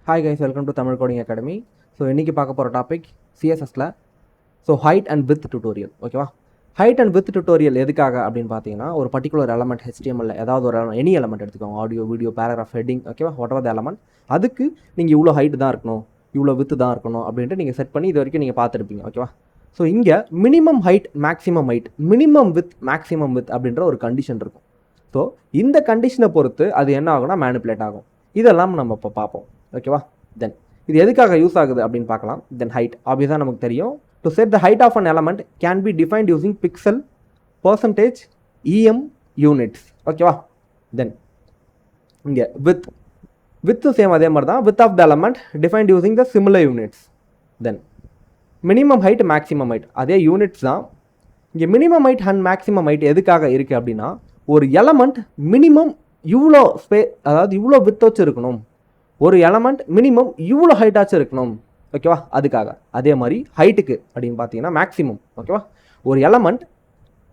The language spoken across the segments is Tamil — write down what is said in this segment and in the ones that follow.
Hi guys, welcome to Tamil Coding Academy. So இன்றைக்கி பார்க்க போகிற டாபிக் சிஎஸ்எஸில் ஹைட் அண்ட் வித் டுட்டோரியல். ஓகேவா? ஹைட் அண்ட் வித் டுட்டோரியல் எதுக்காக அப்படின்னு பார்த்தீங்கன்னா, ஒரு பர்டிகுலர் எலமெண்ட் HTML ஏதாவது ஒரு எனி எலமெண்ட் எடுத்துக்கோங்க, ஆடியோ, வீடியோ, பேராகிராஃப், ஹெட்டிங், ஓகேவா, வாட் எவர் த எலமெண்ட், அதுக்கு நீங்கள் இவ்வளோ ஹைட் தான் இருக்கணும், இவ்வளோ வித்து தான் இருக்கணும் அப்படின்ட்டு நீங்கள் செட் பண்ணி இது வரைக்கும் நீங்கள் பார்த்துருப்பீங்க. ஓகேவா? ஸோ இங்கே minimum height, maximum height, minimum width, maximum width அப்படின்ற ஒரு கண்டிஷன் இருக்கும். ஸோ இந்த கண்டிஷனை பொறுத்து அது என்ன ஆகும்னா மேனிப்புலேட் ஆகும். இதெல்லாம் நம்ம இப்போ பார்ப்போம். ஓகேவா? தென் இது எதுக்காக யூஸ் ஆகுது அப்படின்னு பார்க்கலாம். தென் ஹைட் ஆப்வியஸாக நமக்கு தெரியும். To set the height of an element can be defined using pixel, percentage, EM, units. ஓகேவா? தென் இங்கே வித்து சேம் அதே மாதிரி தான். Width of the element defined using the similar units. Then minimum height, maximum height அதே யூனிட்ஸ் தான். இங்கே minimum height and maximum height எதுக்காக இருக்குது அப்படின்னா, ஒரு எலமெண்ட் மினிமம் இவ்வளோ அதாவது இவ்வளோ வித் வச்சு இருக்கணும், ஒரு எலமெண்ட் மினிமம் இவ்வளோ ஹைட்டாச்சும் இருக்கணும். ஓகேவா? அதுக்காக. அதே மாதிரி ஹைட்டுக்கு அப்படின்னு பார்த்தீங்கன்னா மேக்ஸிமம். ஓகேவா? ஒரு எலமெண்ட்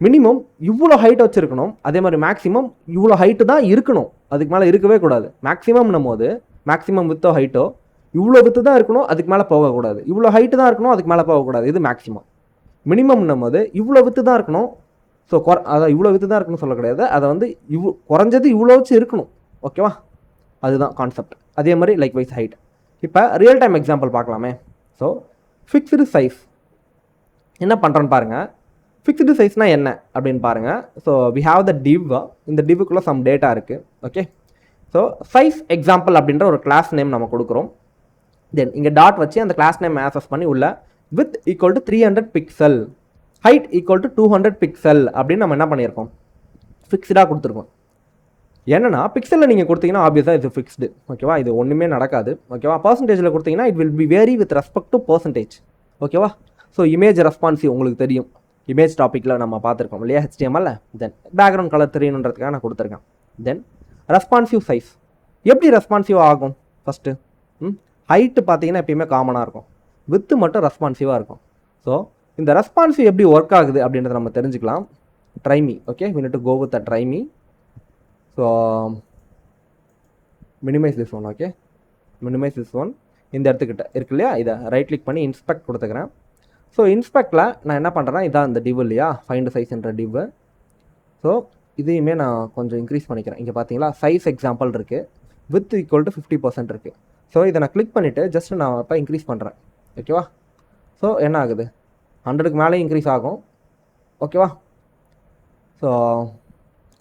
மினிமம் இவ்வளோ ஹைட் வச்சுருக்கணும், அதே மாதிரி மேக்ஸிமம் இவ்வளோ ஹைட்டு தான் இருக்கணும், அதுக்கு மேலே இருக்கவே கூடாது. மேக்ஸிமம்னும் போது மேக்ஸிமம் வித்தோ ஹைட்டோ இவ்வளோ வித்து தான் இருக்கணும், அதுக்கு மேலே போகக்கூடாது. இவ்வளோ ஹைட்டு தான் இருக்கணும், அதுக்கு மேலே போகக்கூடாது. இது மேக்ஸிமம். மினிமம்னும் போது இவ்வளோ வித்து தான் இருக்கணும். ஸோ அதான் இவ்வளோ வித்து தான் இருக்குன்னு சொல்ல கிடையாது, அதை வந்து குறைஞ்சது இவ்வளோ வச்சு இருக்கணும். ஓகேவா? அதுதான் கான்செப்ட். அதே மாதிரி லைக் வைஸ் ஹைட். இப்போ ரியல் டைம் எக்ஸாம்பிள் பார்க்கலாமே. ஸோ ஃபிக்ஸ்டு சைஸ் என்ன பண்ணுறோன்னு பாருங்கள். ஃபிக்ஸ்டு சைஸ்னால் என்ன அப்படின்னு பாருங்கள். So we have the div. இந்த டிவுக்குள்ளே சம் டேட்டா இருக்குது. ஓகே? ஸோ சைஸ் எக்ஸாம்பிள் அப்படின்ற ஒரு கிளாஸ் நேம் நம்ம கொடுக்குறோம். தென் இங்கே டாட் வச்சு அந்த கிளாஸ் நேம் ஆக்சஸ் பண்ணி உள்ள width equal to 300 pixel, height equal to 200 pixel அப்படின்னு நம்ம என்ன பண்ணியிருக்கோம், ஃபிக்ஸ்டாக கொடுத்துருக்கோம். என்னன்னா பிக்சலில் நீங்கள் கொடுத்தீங்கன்னா ஆப்வியஸாக இது ஃபிக்ஸ்டு. ஓகேவா? இது ஒன்றுமே நடக்காது. ஓகேவா? பர்சன்டேஜில் கொடுத்தீங்கன்னா it will be vary with respect to percentage. ஓகேவா? ஸோ இமேஜ் ரெஸ்பான்சிவ் உங்களுக்கு தெரியும், இமேஜ் டாப்பிக்கில் நம்ம பார்த்துருக்கோம் இல்லையா, HTML. தென் பேக்ரவுண்ட் கலர் தெரியணுன்றதுக்காக நான் கொடுத்துருக்கேன். தென் ரெஸ்பான்சிவ் சைஸ் எப்படி ரெஸ்பான்சிவ் ஆகும்? ஃபஸ்ட்டு ஹைட்டு பார்த்தீங்கன்னா எப்பயுமே காமனாக இருக்கும், வித்து மட்டும் ரெஸ்பான்சிவாக இருக்கும். ஸோ இந்த ரெஸ்பான்சிவ் எப்படி ஒர்க் ஆகுது அப்படின்றத நம்ம தெரிஞ்சுக்கலாம். Try me. Okay, we need to go with the try me. So minimise this one. Okay, minimise this one. இந்த இடத்துக்கிட்ட இருக்கு இல்லையா, இதை ரைட் கிளிக் பண்ணி இன்ஸ்பெக்ட் கொடுத்துக்கிறேன். ஸோ இன்ஸ்பெக்டில் நான் என்ன பண்ணுறேன்னா, இதான் இந்த டிவ் இல்லையா, ஃபைண்ட் சைஸ்ன்ற டிவ். ஸோ இதையுமே நான் கொஞ்சம் இன்க்ரீஸ் பண்ணிக்கிறேன். இங்கே பார்த்தீங்களா சைஸ் எக்ஸாம்பிள் இருக்குது, வித் ஈக்குவல் டு 50% இருக்குது. ஸோ இதை நான் கிளிக் பண்ணிவிட்டு ஜஸ்ட் நான் இப்போ இன்க்ரீஸ் பண்ணுறேன். ஓகேவா? ஸோ என்ன ஆகுது, 100க்கு மேலே இன்க்ரீஸ் ஆகும். ஓகேவா? ஸோ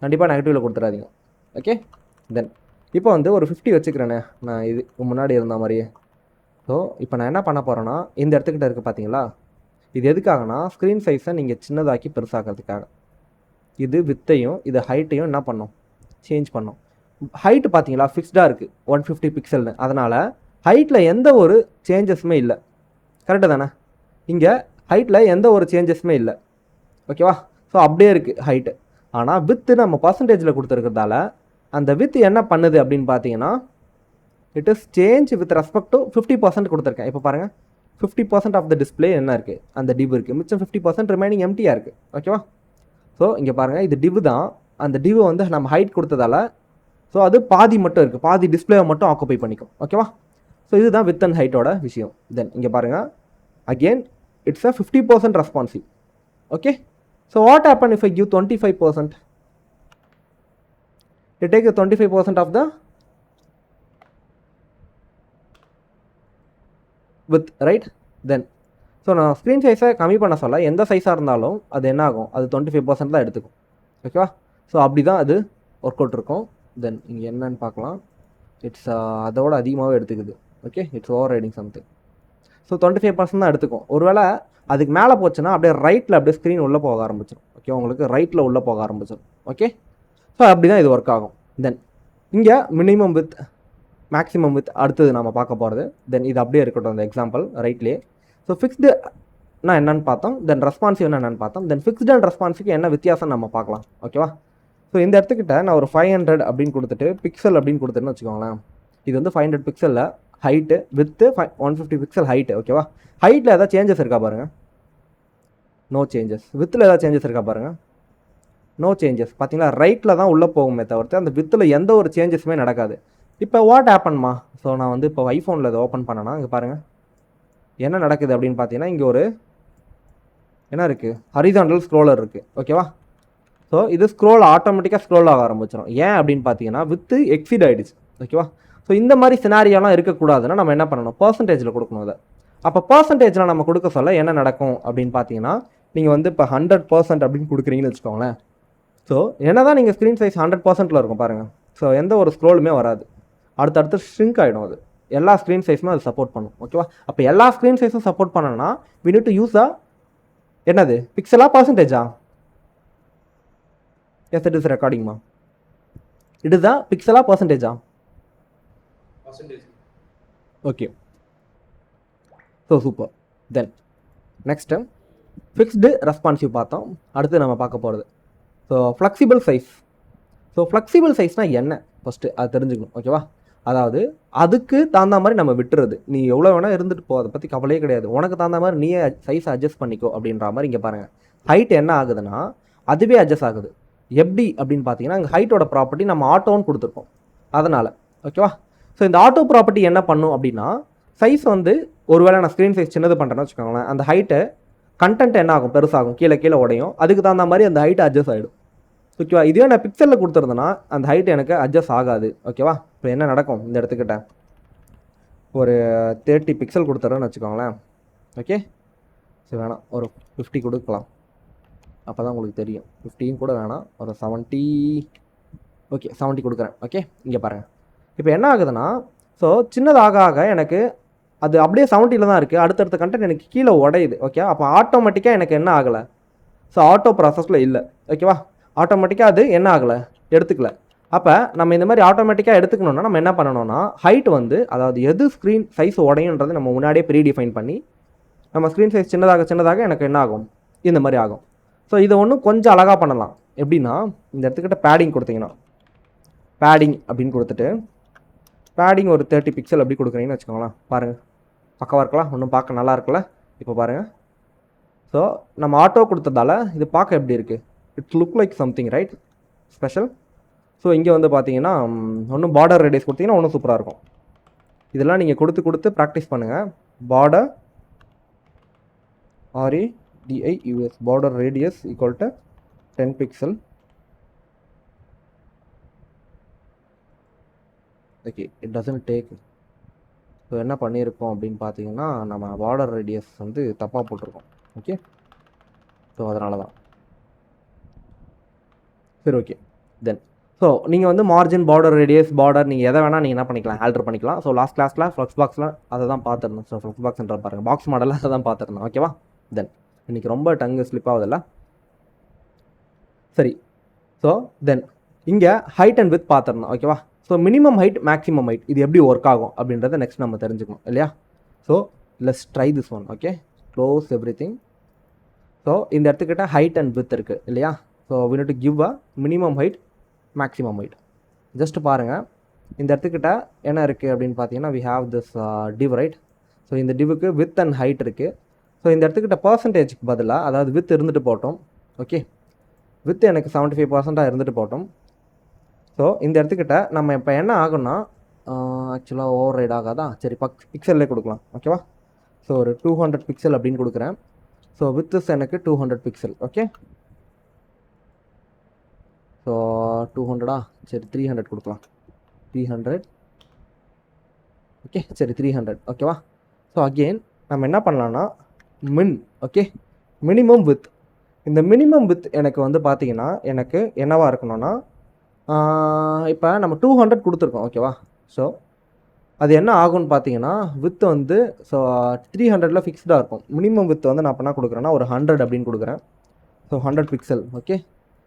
கண்டிப்பாக நெகட்டிவில் கொடுத்துடாதீங்க. ஓகே? தென் இப்போ வந்து ஒரு 50 வச்சுக்கிறேனே நான், இது முன்னாடி இருந்த மாதிரியே. ஸோ இப்போ நான் என்ன பண்ண போகிறேன்னா, இந்த இடத்துக்கிட்ட இருக்குது பார்த்தீங்களா, இது எதுக்காகனா ஸ்க்ரீன் சைஸை நீங்கள் சின்னதாக்கி பெருசாக்கிறதுக்காக. இது வித்தையும் இது ஹைட்டையும் என்ன பண்ணோம், சேஞ்ச் பண்ணோம். ஹைட்டு பார்த்தீங்களா ஃபிக்ஸ்டாக இருக்குது 150 பிக்சல்னு, அதனால் ஹைட்டில் எந்த ஒரு சேஞ்சஸுமே இல்லை. கரெக்டு தானே? இங்கே ஹைட்டில் எந்த ஒரு சேஞ்சஸுமே இல்லை. ஓகேவா? ஸோ அப்படியே இருக்குது ஹைட்டு. ஆனால் வித்து நம்ம பர்சன்டேஜில் கொடுத்துருக்கிறதால அந்த வித் என்ன பண்ணுது அப்படின்னு பார்த்தீங்கன்னா, it is change with respect to 50% கொடுத்துருக்கேன். இப்போ பாருங்கள், 50% ஆஃப் த டிஸ்பிளே என்ன இருக்குது, அந்த டிவ் இருக்குது, மிச்சம் 50% ரிமைனிங் எம்டியாக இருக்குது. ஓகேவா? ஸோ இங்கே பாருங்கள், இது டிவ் தான். அந்த டிவ் வந்து நம்ம ஹைட் கொடுத்ததால ஸோ அது பாதி மட்டும் இருக்குது, பாதி டிஸ்பிளேவை மட்டும் ஆக்குப்பை பண்ணிக்கும். ஓகேவா? ஸோ இதுதான் வித் அண்ட் ஹைட்டோட விஷயம். தென் இங்கே பாருங்கள், again it's a 50% responsive. Okay? So what happen if I give 25%? You take the 25% of the width, right? Then so நான் ஸ்க்ரீன் சைஸை கம்மி பண்ண சொல்ல, எந்த சைஸாக இருந்தாலும் அது என்ன ஆகும், அது 25% தான் எடுத்துக்கும். ஓகேவா? ஸோ அப்படி தான் அது ஒர்க் அவுட் இருக்கும். தென் இங்கே என்னன்னு பார்க்கலாம், இட்ஸ் அதோட அதிகமாகவே எடுத்துக்குது. Okay, it's over riding something. So 25% தான் எடுத்துக்கும். ஒருவேளை அதுக்கு மேலே போச்சுன்னா அப்படியே ரைட்டில் அப்படியே ஸ்க்ரீன் உள்ளே போக ஆரம்பிச்சிடும். ஓகே, உங்களுக்கு ரைட்டில் உள்ளே போக ஆரம்பிச்சிடும். ஓகே? ஸோ அப்படி தான் இது ஒர்க் ஆகும். தென் இங்கே மினிமம் வித், மேக்ஸிமம் வித் அடுத்தது நம்ம பார்க்க போகிறது. தென் இது அப்படியே இருக்கட்டும் அந்த எக்ஸாம்பிள் ரைட்லேயே. ஸோ ஃபிக்ஸ்டு நான் என்னென்னு பார்த்தோம், தென் ரெஸ்பான்சிவ்னா என்னென்னு பார்த்தோம். தென் ஃபிக்ஸ்டு அண்ட் ரெஸ்பான்சிவ்க்கு என்ன வித்தியாசம் நம்ம பார்க்கலாம். ஓகேவா? ஸோ இந்த இடத்துக்கிட்ட நான் ஒரு 500 அப்படின்னு கொடுத்துட்டு பிக்சல் அப்படின்னு கொடுத்துட்டுன்னு வச்சுக்கோங்களேன். இது வந்து 500 பிக்சலில் ஹைட்டு, வித்து 150 பிக்சல் ஹைட்டு. ஓகேவா? ஹைட்டில் ஏதாவது சேஞ்சஸ் இருக்கா பாருங்கள், நோ சேஞ்சஸ். வித்தில் ஏதாவது சேஞ்சஸ் இருக்கா பாருங்கள், நோ சேஞ்சஸ். பார்த்தீங்களா, ரைட்டில் தான் உள்ளே போகுமே தவிர்த்து அந்த வித்தில் எந்த ஒரு சேஞ்சஸுமே நடக்காது. இப்போ வாட் ஹேப்பன்மா? ஸோ நான் வந்து இப்போ ஐஃபோனில் இதை ஓப்பன் பண்ணேன்னா இங்கே பாருங்கள் என்ன நடக்குது அப்படின்னு பார்த்தீங்கன்னா இங்கே ஒரு என்ன இருக்குது, ஹரிசாண்டல் ஸ்க்ரோலர் இருக்குது. ஓகேவா? ஸோ இது ஆட்டோமேட்டிக்காக ஸ்க்ரோல் ஆக ஆரம்பிச்சிடும். ஏன் அப்படின்னு பார்த்தீங்கன்னா வித்து எக்ஸிட் ஆகிடுச்சு. ஓகேவா? ஸோ இந்த மாதிரி சினாரியோலாம் இருக்கக்கூடாதுன்னா நம்ம என்ன பண்ணணும், பர்சன்டேஜில் கொடுக்கணும் அதை. அப்போ பர்சன்டேஜில் நம்ம கொடுக்க சொல்ல என்ன நடக்கும் அப்படின்னு பார்த்தீங்கன்னா நீங்கள் வந்து இப்போ 100% அப்படின்னு கொடுக்குறீங்கன்னு வச்சுக்கோங்களேன். ஸோ என்ன தான் நீங்கள் ஸ்க்ரீன் சைஸ் 100%ல் இருக்கும் பாருங்கள். ஸோ எந்த ஒரு ஸ்க்ரோலுமே வராது, அடுத்தடுத்து ஷ்ரிங்க் ஆகிடும். அது எல்லா ஸ்க்ரீன் சைஸுமே அது சப்போர்ட் பண்ணும். ஓகேவா? அப்போ எல்லா ஸ்க்ரீன் சைஸும் சப்போர்ட் பண்ணணும்னா வி நீட் டு யூஸ் என்னது, பிக்சலா பர்சன்டேஜா? எஸ், இட் இஸ் ரெக்கார்டிங்மா. இட் இஸ் பிக்சலா பர்சன்டேஜா? Okay, so super. Then next fixed responsive பார்த்தோம். அடுத்து நம்ம பார்க்க போகிறது so flexible size. So flexible சைஸ்னால் என்ன ஃபஸ்ட்டு அது தெரிஞ்சுக்கணும். ஓகேவா? அதாவது அதுக்கு தகுந்த மாதிரி நம்ம விட்டுறது. நீ எவ்வளோ வேணால் இருந்துட்டு போ, அதை பற்றி கவலையே கிடையாது. உனக்கு தகுந்த மாதிரி நீயே சைஸை அட்ஜஸ்ட் பண்ணிக்கோ அப்படின்ற மாதிரி. இங்கே பாருங்கள், ஹைட் என்ன ஆகுதுன்னா அதுவே அட்ஜஸ்ட் ஆகுது. எப்படி அப்படின்னு பார்த்தீங்கன்னா இங்கே ஹைட்டோட ப்ராப்பர்ட்டி நம்ம ஆட்டோன்னு கொடுத்துருக்கோம், அதனால். ஓகேவா? ஸோ இந்த ஆட்டோ ப்ராப்பர்ட்டி என்ன பண்ணும் அப்படின்னா சைஸ் வந்து ஒருவேளை நான் ஸ்க்ரீன் சைஸ் சின்னது பண்ணுறேன்னு வச்சுக்கோங்களேன், அந்த ஹைட்டை கண்டென்ட் என்ன ஆகும், பெருசாகும், கீழே கீழே உடையும். அதுக்கு தகுந்த மாதிரி அந்த ஹைட் அட்ஜஸ்ட் ஆகிடும். ஓகேவா? இதுவே நான் பிக்சலில் கொடுத்துருந்தேன்னா அந்த ஹைட் எனக்கு அட்ஜஸ்ட் ஆகாது. ஓகேவா? இப்போ என்ன நடக்கும், இந்த இடத்துக்கிட்ட ஒரு 30 பிக்சல் கொடுத்துட்றேன்னு வச்சுக்கோங்களேன். ஓகே, சரி வேணாம், ஒரு 50 கொடுக்கலாம், அப்போ தான் உங்களுக்கு தெரியும். 15 கூட வேணாம், ஒரு 70. ஓகே, 70 கொடுக்குறேன். ஓகே, இங்கே பாருங்கள். இப்போ என்ன ஆகுதுன்னா ஸோ சின்னதாக ஆக எனக்கு அது அப்படியே 70ல் தான் இருக்குது. அடுத்தடுத்த கண்டென்ட் எனக்கு கீழே உடையுது. ஓகே, அப்போ ஆட்டோமேட்டிக்காக எனக்கு என்ன ஆகலை, ஸோ ஆட்டோ ப்ராசஸில் இல்லை. ஓகேவா? ஆட்டோமேட்டிக்காக அது என்ன ஆகலை, எடுத்துக்கல. அப்போ நம்ம இந்த மாதிரி ஆட்டோமேட்டிக்காக எடுத்துக்கணுன்னா நம்ம என்ன பண்ணணும்னா ஹைட் வந்து அதாவது எது ஸ்க்ரீன் சைஸ் உடையுன்றது நம்ம முன்னாடியே ப்ரீ டிஃபைன் பண்ணி நம்ம ஸ்க்ரீன் சைஸ் சின்னதாக எனக்கு என்ன ஆகும், இந்த மாதிரி ஆகும். ஸோ இதை ஒன்றும் கொஞ்சம் அழகாக பண்ணலாம். எப்படின்னா இந்த இடத்துக்கிட்ட பேடிங் கொடுத்தீங்கன்னா பேடிங் அப்படின்னு கொடுத்துட்டு பேடிங் ஒரு 30 பிக்சல் அப்படி கொடுக்குறீங்கன்னு வச்சுக்கோங்களேன். பாருங்கள், பக்கவாக இருக்கலாம், ஒன்றும் பார்க்க நல்லா இருக்குல்ல. இப்போ பாருங்கள், ஸோ நம்ம ஆட்டோ கொடுத்ததால இது பார்க்க எப்படி இருக்குது, it's look like something right special. So இங்கே வந்து பார்த்தீங்கன்னா ஒன்றும் பார்டர் ரேடியஸ் கொடுத்தீங்கன்னா ஒன்றும் சூப்பராக இருக்கும். இதெல்லாம் நீங்கள் கொடுத்து ப்ராக்டிஸ் பண்ணுங்கள். Border RADIUS border radius equal to 10 pixel. Okay, it doesn't take. So என்ன பண்ணியிருக்கோம் அப்படின்னு பார்த்தீங்கன்னா நம்ம பார்டர் ரேடியஸ் வந்து தப்பாக போட்டிருக்கோம். ஓகே, ஸோ அதனால தான். சரி, ஓகே. தென் ஸோ நீங்கள் வந்து மார்ஜின், பார்டர் ரேடியஸ், பார்டர் நீங்கள் எதை வேணால் நீங்கள் என்ன பண்ணிக்கலாம், ஆல்டர் பண்ணிக்கலாம். ஸோ லாஸ்ட் கிளாஸில் ஃப்ளக்ஸ் பாக்ஸில் அதை தான் பார்த்துருந்தோம். ஸோ ஃப்ளக்ஸ் பாக்ஸ்ன்ற பாருங்கள், பாக்ஸ் மாடலில் அதை தான் பார்த்துருந்தோம். ஓகேவா? தென் இன்றைக்கி ரொம்ப டங்கு ஸ்லிப் ஆகுதில்ல. சரி, ஸோ தென் இங்கே ஹைட் அண்ட் வித் பார்த்துருந்தோம். ஓகேவா? So minimum height, maximum height இது எப்படி ஒர்க் ஆகும் அப்படின்றத நெக்ஸ்ட் நம்ம தெரிஞ்சுக்கணும் இல்லையா? So let's try this one. Okay, close everything. So இந்த இடத்துக்கிட்ட ஹைட் அண்ட் வித் இருக்குது இல்லையா? So we need to give a minimum height, maximum height. Just பாருங்கள், இந்த இடத்துக்கிட்ட என்ன இருக்குது அப்படின்னு பார்த்தீங்கன்னா we have this div right. So இந்த டிவுக்கு வித் அண்ட் ஹைட் இருக்குது. ஸோ இந்த இடத்துக்கிட்ட பர்சன்டேஜுக்கு பதிலாக அதாவது வித் இருந்துட்டு போட்டோம். ஓகே, வித் எனக்கு 75% இருந்துட்டு போட்டோம். ஸோ இந்த இடத்துக்கிட்ட நம்ம இப்போ என்ன ஆகும்னா ஆக்சுவலாக ஓவர் ரைட் ஆகாதான். சரி, பிக்சல்லே கொடுக்கலாம். ஓகேவா? ஸோ ஒரு 200 பிக்சல் அப்படின்னு கொடுக்குறேன். ஸோ வித் எனக்கு 200 பிக்சல். ஓகே, ஸோ 200 சரி 300 கொடுக்கலாம். 300. ஓகே, சரி 300. ஓகேவா? ஸோ அகெயின் நம்ம என்ன பண்ணலான்னா ஓகே, மினிமம் வித். இந்த மினிமம் வித் எனக்கு வந்து பார்த்தீங்கன்னா எனக்கு என்னவாக இருக்கணும்னா இப்போ நம்ம 200 கொடுத்துருக்கோம். ஓகேவா? ஸோ அது என்ன ஆகும்னு பார்த்தீங்கன்னா வித் வந்து ஸோ 300ல் ஃபிக்ஸ்டாக இருக்கும். மினிமம் வித் வந்து நான் இப்போ என்ன கொடுக்குறேன்னா ஒரு 100 அப்படின்னு கொடுக்குறேன். So 100 pixel. ஓகே,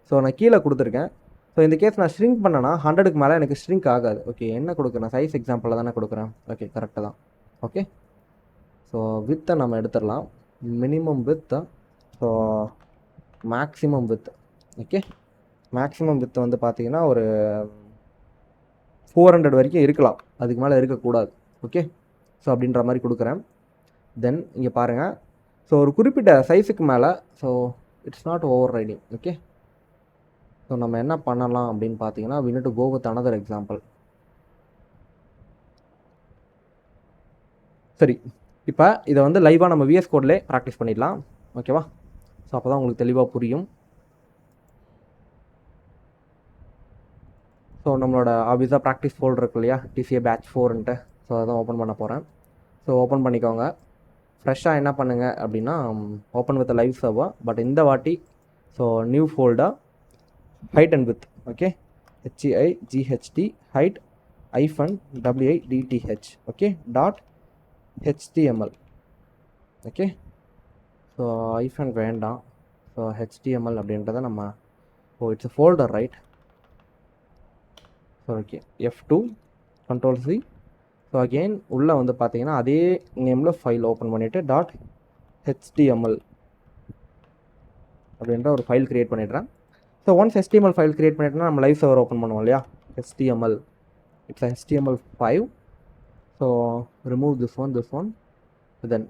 ஸோ நான் கீழே கொடுத்துருக்கேன். ஸோ இந்த கேஸ் நான் ஷ்ரிங்க் பண்ணேன்னா 100க்கு மேலே எனக்கு ஷ்ரிங்க் ஆகாது. ஓகே, என்ன கொடுக்குறேன், சைஸ் எக்ஸாம்பிளில் தானே கொடுக்குறேன். ஓகே, கரெக்டாக தான். ஓகே, ஸோ வித்தை நம்ம எடுத்துடலாம். Minimum width, so maximum with. Okay, maximum with வந்து பார்த்தீங்கன்னா ஒரு 400 வரைக்கும் இருக்கலாம், அதுக்கு மேலே இருக்கக்கூடாது. ஓகே, ஸோ அப்படின்ற மாதிரி கொடுக்குறேன். தென் இங்கே பாருங்கள், ஸோ ஒரு குறிப்பிட்ட சைஸுக்கு மேலே so it's not overriding. Okay, so நம்ம என்ன பண்ணலாம் அப்படின்னு பார்த்தீங்கன்னா we need to go with another example. சரி, இப்போ இதை வந்து லைவாக நம்ம விஎஸ் கோட்லேயே ப்ராக்டிஸ் பண்ணிடலாம். ஓகேவா? ஸோ அப்போ தான் உங்களுக்கு தெளிவாக புரியும். ஸோ நம்மளோட ஆப்வியஸாக ப்ராக்டிஸ் ஃபோல்டர் இருக்கு இல்லையா, டிசிஏ பேட்ச் 4ன்ட்டு. ஸோ அதான் ஓப்பன் பண்ண போகிறேன். ஸோ ஓப்பன் பண்ணிக்கோங்க. ஃப்ரெஷ்ஷாக என்ன பண்ணுங்கள் அப்படின்னா, open with live server. But இந்த வாட்டி so new folder height and width. Okay, HEIGHT height -WIDTH. Okay, .html. Okay, so hyphen வேண்டாம். ஸோ HTML அப்படின்றத நம்ம it's folder right. So okay, F2 Ctrl+C. So again உள்ளே வந்து பார்த்தீங்கன்னா அதே நேமில் ஃபைல் ஓப்பன் பண்ணிவிட்டு .html அப்படின்ற ஒரு ஃபைல் க்ரியேட் பண்ணிடுறேன். So once HTML file create பண்ணிட்டோன்னா நம்ம லைவ் சர்வர் ஓப்பன் பண்ணுவோம் இல்லையா, HTML. It's HTML5. So remove this one. Then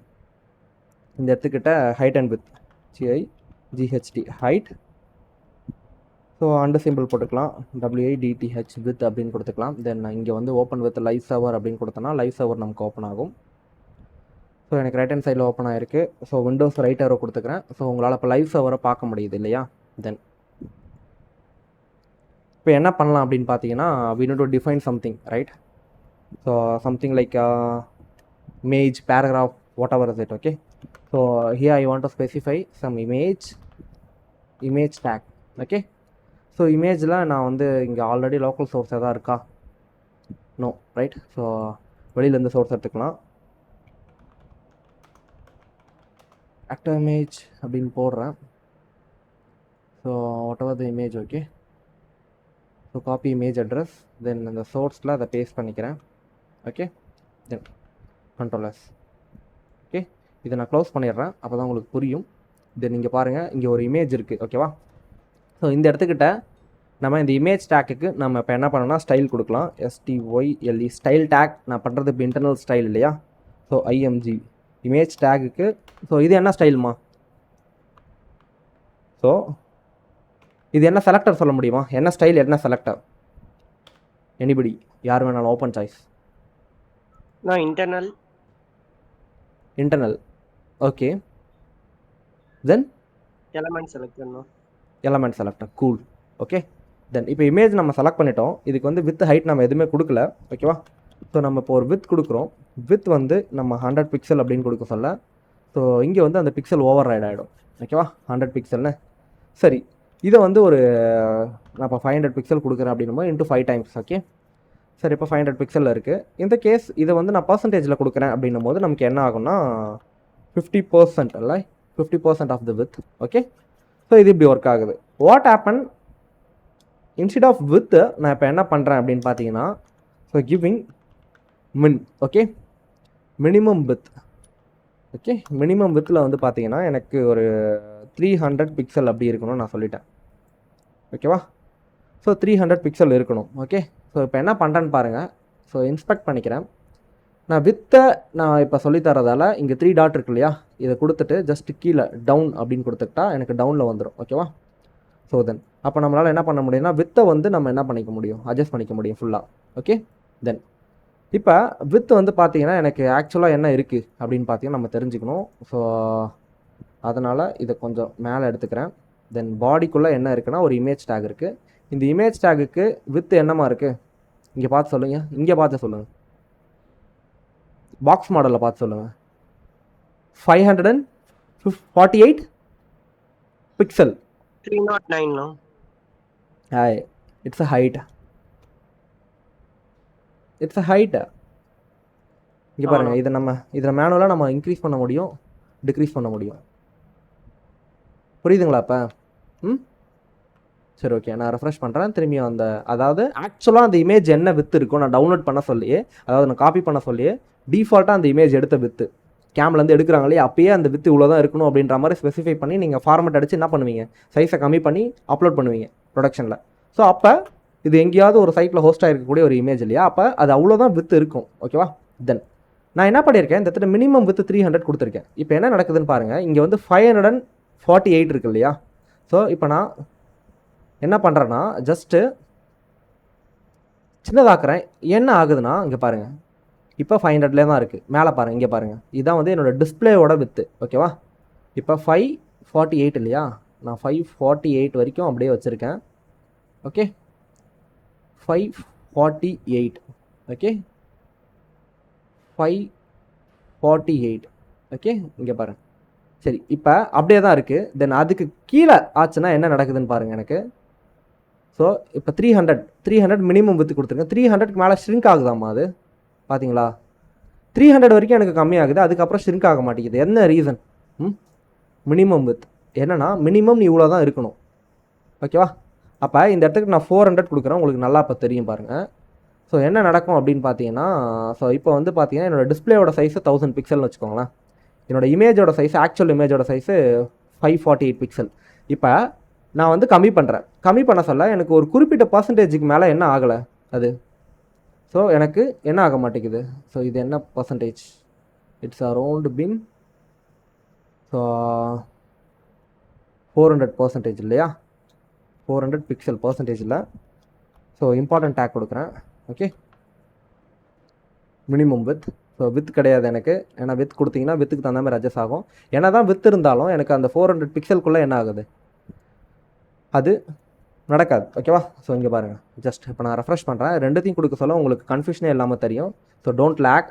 இந்த இடத்துக்கிட்ட height and width HEIGHT height. So under symbol போட்டுக்கலாம், WIDTH வித் அப்படின்னு கொடுத்துக்கலாம். தென் இங்கே வந்து ஓப்பன் வித் லைவ் சர்வர் அப்படின்னு கொடுத்தோன்னா லைவ் சர்வர் நமக்கு ஓப்பன் ஆகும். ஸோ எனக்கு ரைட் ஹேண்ட் சைடில் ஓப்பன் ஆகிருக்கு. ஸோ விண்டோஸ் ரைட் ஆரோ கொடுத்துக்கிறேன். ஸோ உங்களால் இப்போ லைவ் சர்வரை பார்க்க முடியுது இல்லையா. தென் இப்போ என்ன பண்ணலாம் அப்படின்னு பார்த்தீங்கன்னா, we need to define something, right? So something like image, paragraph, whatever is it. Okay, so here I want to specify some image tag. Okay, so இமேஜில் நான் வந்து இங்கே ஆல்ரெடி லோக்கல் சோர்ஸ் எதாவது இருக்கா? No, right. ஸோ வெளியிலேருந்து சோர்ஸ் எடுத்துக்கலாம். ஆக்டிவ் இமேஜ் அப்படின்னு போடுறேன். So whatever the image. Okay, so copy image address. Then இந்த சோர்ஸில் அதை பேஸ்ட் பண்ணிக்கிறேன். ஓகே, தென் Ctrl+S. ஓகே, இதை நான் க்ளோஸ் பண்ணிடுறேன், அப்போ தான் உங்களுக்கு புரியும். தென் இங்கே பாருங்கள், இங்கே ஒரு இமேஜ் இருக்குது. ஓகேவா? ஸோ இந்த இடத்துக்கிட்ட நம்ம இந்த இமேஜ் டேக்குக்கு நம்ம இப்போ என்ன பண்ணோம்னா ஸ்டைல் கொடுக்கலாம். STYLE style tag. நான் பண்ணுறது இப்போ இன்டர்னல் ஸ்டைல் இல்லையா. ஸோ IMG இமேஜ் டேக்குக்கு. ஸோ இது என்ன ஸ்டைல்மா? ஸோ இது என்ன செலக்டர் சொல்ல முடியுமா? என்ன ஸ்டைல், என்ன செலக்டர்? எனிபடி, யார் வேணாலும், ஓப்பன் சாய்ஸ். நான் இன்டர்னல். ஓகே, தென் எலமெண்ட் செலக்ட் பண்ணணும். Element selector, cool. ஓகே, தென் இப்போ இமேஜ் நம்ம செலக்ட் பண்ணிட்டோம். இதுக்கு வந்து வித் ஹைட் நம்ம எதுவுமே கொடுக்கல. ஓகேவா? ஸோ நம்ம இப்போ ஒரு வித் கொடுக்குறோம். வித் வந்து நம்ம 100 பிக்சல் அப்படின்னு கொடுக்க சொல்ல. ஸோ இங்கே வந்து அந்த பிக்சல் ஓவர் ரைட் ஆகிடும். ஓகேவா? 100 பிக்சல்னு. சரி, இதை வந்து ஒரு நான் இப்போ 500 பிக்சல் கொடுக்குறேன் அப்படின்னும் போது × 5 டைம்ஸ். ஓகே, சரி, இப்போ 500 பிக்சலில் இருக்குது. இந்த கேஸ் இதை வந்து நான் பர்சன்டேஜில் கொடுக்குறேன் அப்படின்னும் போது நமக்கு என்ன ஆகும்னா 50% இல்லை, 50% of the width. Okay, so இது இப்படி ஒர்க் ஆகுது. What happen instead of width நான் இப்போ என்ன பண்ணுறேன் அப்படின்னு பார்த்தீங்கன்னா, so giving min. Okay, minimum width. Okay, minimum வித்தில் வந்து பார்த்தீங்கன்னா எனக்கு ஒரு 300 பிக்சல் அப்படி இருக்கணும்னு நான் சொல்லிட்டேன். ஓகேவா? ஸோ 300 பிக்சல் இருக்கணும். ஓகே, ஸோ இப்போ என்ன பண்ணுறேன்னு பாருங்கள். ஸோ இன்ஸ்பெக்ட் பண்ணிக்கிறேன். நான் வித்தை நான் இப்போ சொல்லித்தரதால் இங்கே 3 டாட் இருக்கு இல்லையா, இதை கொடுத்துட்டு ஜஸ்ட் கீழே டவுன் அப்படின்னு கொடுத்துக்கிட்டா எனக்கு டவுனில் வந்துடும். ஓகேவா? ஸோ தென் அப்போ நம்மளால் என்ன பண்ண முடியும்னா வித்தை வந்து நம்ம என்ன பண்ணிக்க முடியும், அட்ஜஸ்ட் பண்ணிக்க முடியும் ஃபுல்லாக. ஓகே, தென் இப்போ வித் வந்து பார்த்தீங்கன்னா எனக்கு ஆக்சுவலாக என்ன இருக்குது அப்படின்னு பார்த்தீங்கன்னா நம்ம தெரிஞ்சுக்கணும். ஸோ அதனால் இதை கொஞ்சம் மேலே எடுத்துக்கிறேன். தென் பாடிக்குள்ளே என்ன இருக்குன்னா ஒரு இமேஜ் டேக் இருக்குது. இந்த இமேஜ் டேகுக்கு வித் என்னமா இருக்குது இங்கே பார்த்து சொல்லுங்கள். இங்கே பார்த்து சொல்லுங்கள், பாக்ஸ் மாடலில் பார்த்து சொல்லுங்கள். 548 pixel. 309. Hi, it's a height. It's a height. இங்கே பாருங்கள், இதில் மேனுவலாக நம்ம இன்க்ரீஸ் பண்ண முடியும், டிக்ரீஸ் பண்ண முடியும். புரியுதுங்களா இப்போ? சரி, ஓகே, நான் ரெஃப்ரெஷ் பண்ணுறேன் திரும்பியும். அதாவது ஆக்சுவலாக அந்த இமேஜ் என்ன வித்து இருக்கும் நான் டவுன்லோட் பண்ண சொல்லியே, அதாவது நான் காப்பி பண்ண சொல்லியே டிஃபால்ட்டாக அந்த இமேஜ் எடுத்த வித்து கேம்லேருந்து எடுக்கிறாங்களே அப்பயே அந்த வித்து இவ்வளோ தான் இருக்கணும் அப்படின்ற மாதிரி ஸ்பெசிஃபை பண்ணி நீங்கள் ஃபார்மெட் அடித்து என்ன பண்ணுவீங்க, சைஸை கம்மி பண்ணி அப்லோட் பண்ணுவீங்க ப்ரொடக்ஷனில். ஸோ அப்போ இது எங்கேயாவது ஒரு சைட்டில் ஹோஸ்ட் ஆகிருக்கக்கூடிய ஒரு இமேஜ் இல்லையா, அப்போ அது அவ்வளோதான் வித்து இருக்கும். ஓகேவா? தென் நான் என்ன பண்ணியிருக்கேன், இந்த இடத்துல மினிமம் வித்து 300 கொடுத்துருக்கேன். இப்போ என்ன நடக்குதுன்னு பாருங்கள், இங்கே வந்து 548 இருக்கு இல்லையா. ஸோ இப்போ நான் என்ன பண்ணுறேன்னா ஜஸ்ட்டு சின்னதாக்குறேன். என்ன ஆகுதுன்னா இங்கே பாருங்கள், இப்போ 500லே தான் இருக்குது. மேலே பாருங்கள், இங்கே பாருங்கள், இதுதான் வந்து என்னோடய டிஸ்பிளேயோட வித்து. ஓகேவா? இப்போ 548 இல்லையா, நான் 548 வரைக்கும் அப்படியே வச்சுருக்கேன். ஓகே, 548. ஓகே, 548. ஓகே, இங்கே பாருங்கள். சரி, இப்போ அப்படியே தான் இருக்குது. தென் அதுக்கு கீழே ஆச்சுன்னா என்ன நடக்குதுன்னு பாருங்கள் எனக்கு. ஸோ இப்போ 300 மினிமம் வித்து கொடுத்துருக்கேன். 300க்கு மேலே ஷ்ரிங்க் ஆகுதாம்மா அது? பார்த்தீங்களா? 300 வரைக்கும் எனக்கு கம்மியாகுது, அதுக்கப்புறம் ஷ்ரிங்க் ஆக மாட்டேங்குது. என்ன ரீசன்? மினிமம் வித் என்னன்னா, மினிமம் இவ்வளோ தான் இருக்கணும். ஓகேவா? அப்போ இந்த இடத்துக்கு நான் 400 கொடுக்குறேன். உங்களுக்கு நல்லா இப்போ தெரியும் பாருங்கள். ஸோ என்ன நடக்கும் அப்படின்னு பார்த்தீங்கன்னா, ஸோ இப்போ வந்து பார்த்தீங்கன்னா என்னோடய டிஸ்பிளேயோட சைஸு 1000 பிக்சல்னு வச்சுக்கோங்களேன். என்னோடய இமேஜோட சைஸ், ஆக்சுவல் இமேஜோட சைஸு 548 பிக்சல். இப்போ நான் வந்து கம்மி பண்ணுறேன். கம்மி பண்ண சொல்ல எனக்கு ஒரு குறிப்பிட்ட பர்சன்டேஜுக்கு மேலே என்ன ஆகலை அது. ஸோ எனக்கு என்ன ஆக மாட்டேங்குது. ஸோ இது என்ன percentage? It's around pin so 400% இல்லையா? 400 பிக்சல் பர்சன்டேஜ் இல்லை. ஸோ இம்பார்ட்டன்ட் டேக் கொடுக்குறேன். Okay, minimum width. So width கிடையாது எனக்கு, ஏன்னா வித் கொடுத்தீங்கன்னா வித்துக்கு தகுந்த மாதிரி அட்ஜஸ்ட் ஆகும். ஏன்னா தான் வித் இருந்தாலும் எனக்கு அந்த 400 பிக்சலுக்குள்ளே என்ன ஆகுது, அது நடக்காது. ஓகேவா? ஸோ இங்கே பாருங்கள், ஜஸ்ட் இப்போ நான் ரெஃப்ரெஷ் பண்ணுறேன். ரெண்டுத்தையும் கொடுக்க சொல்ல உங்களுக்கு கன்ஃபியூஷனே இல்லாமல் தெரியும். So don't lag.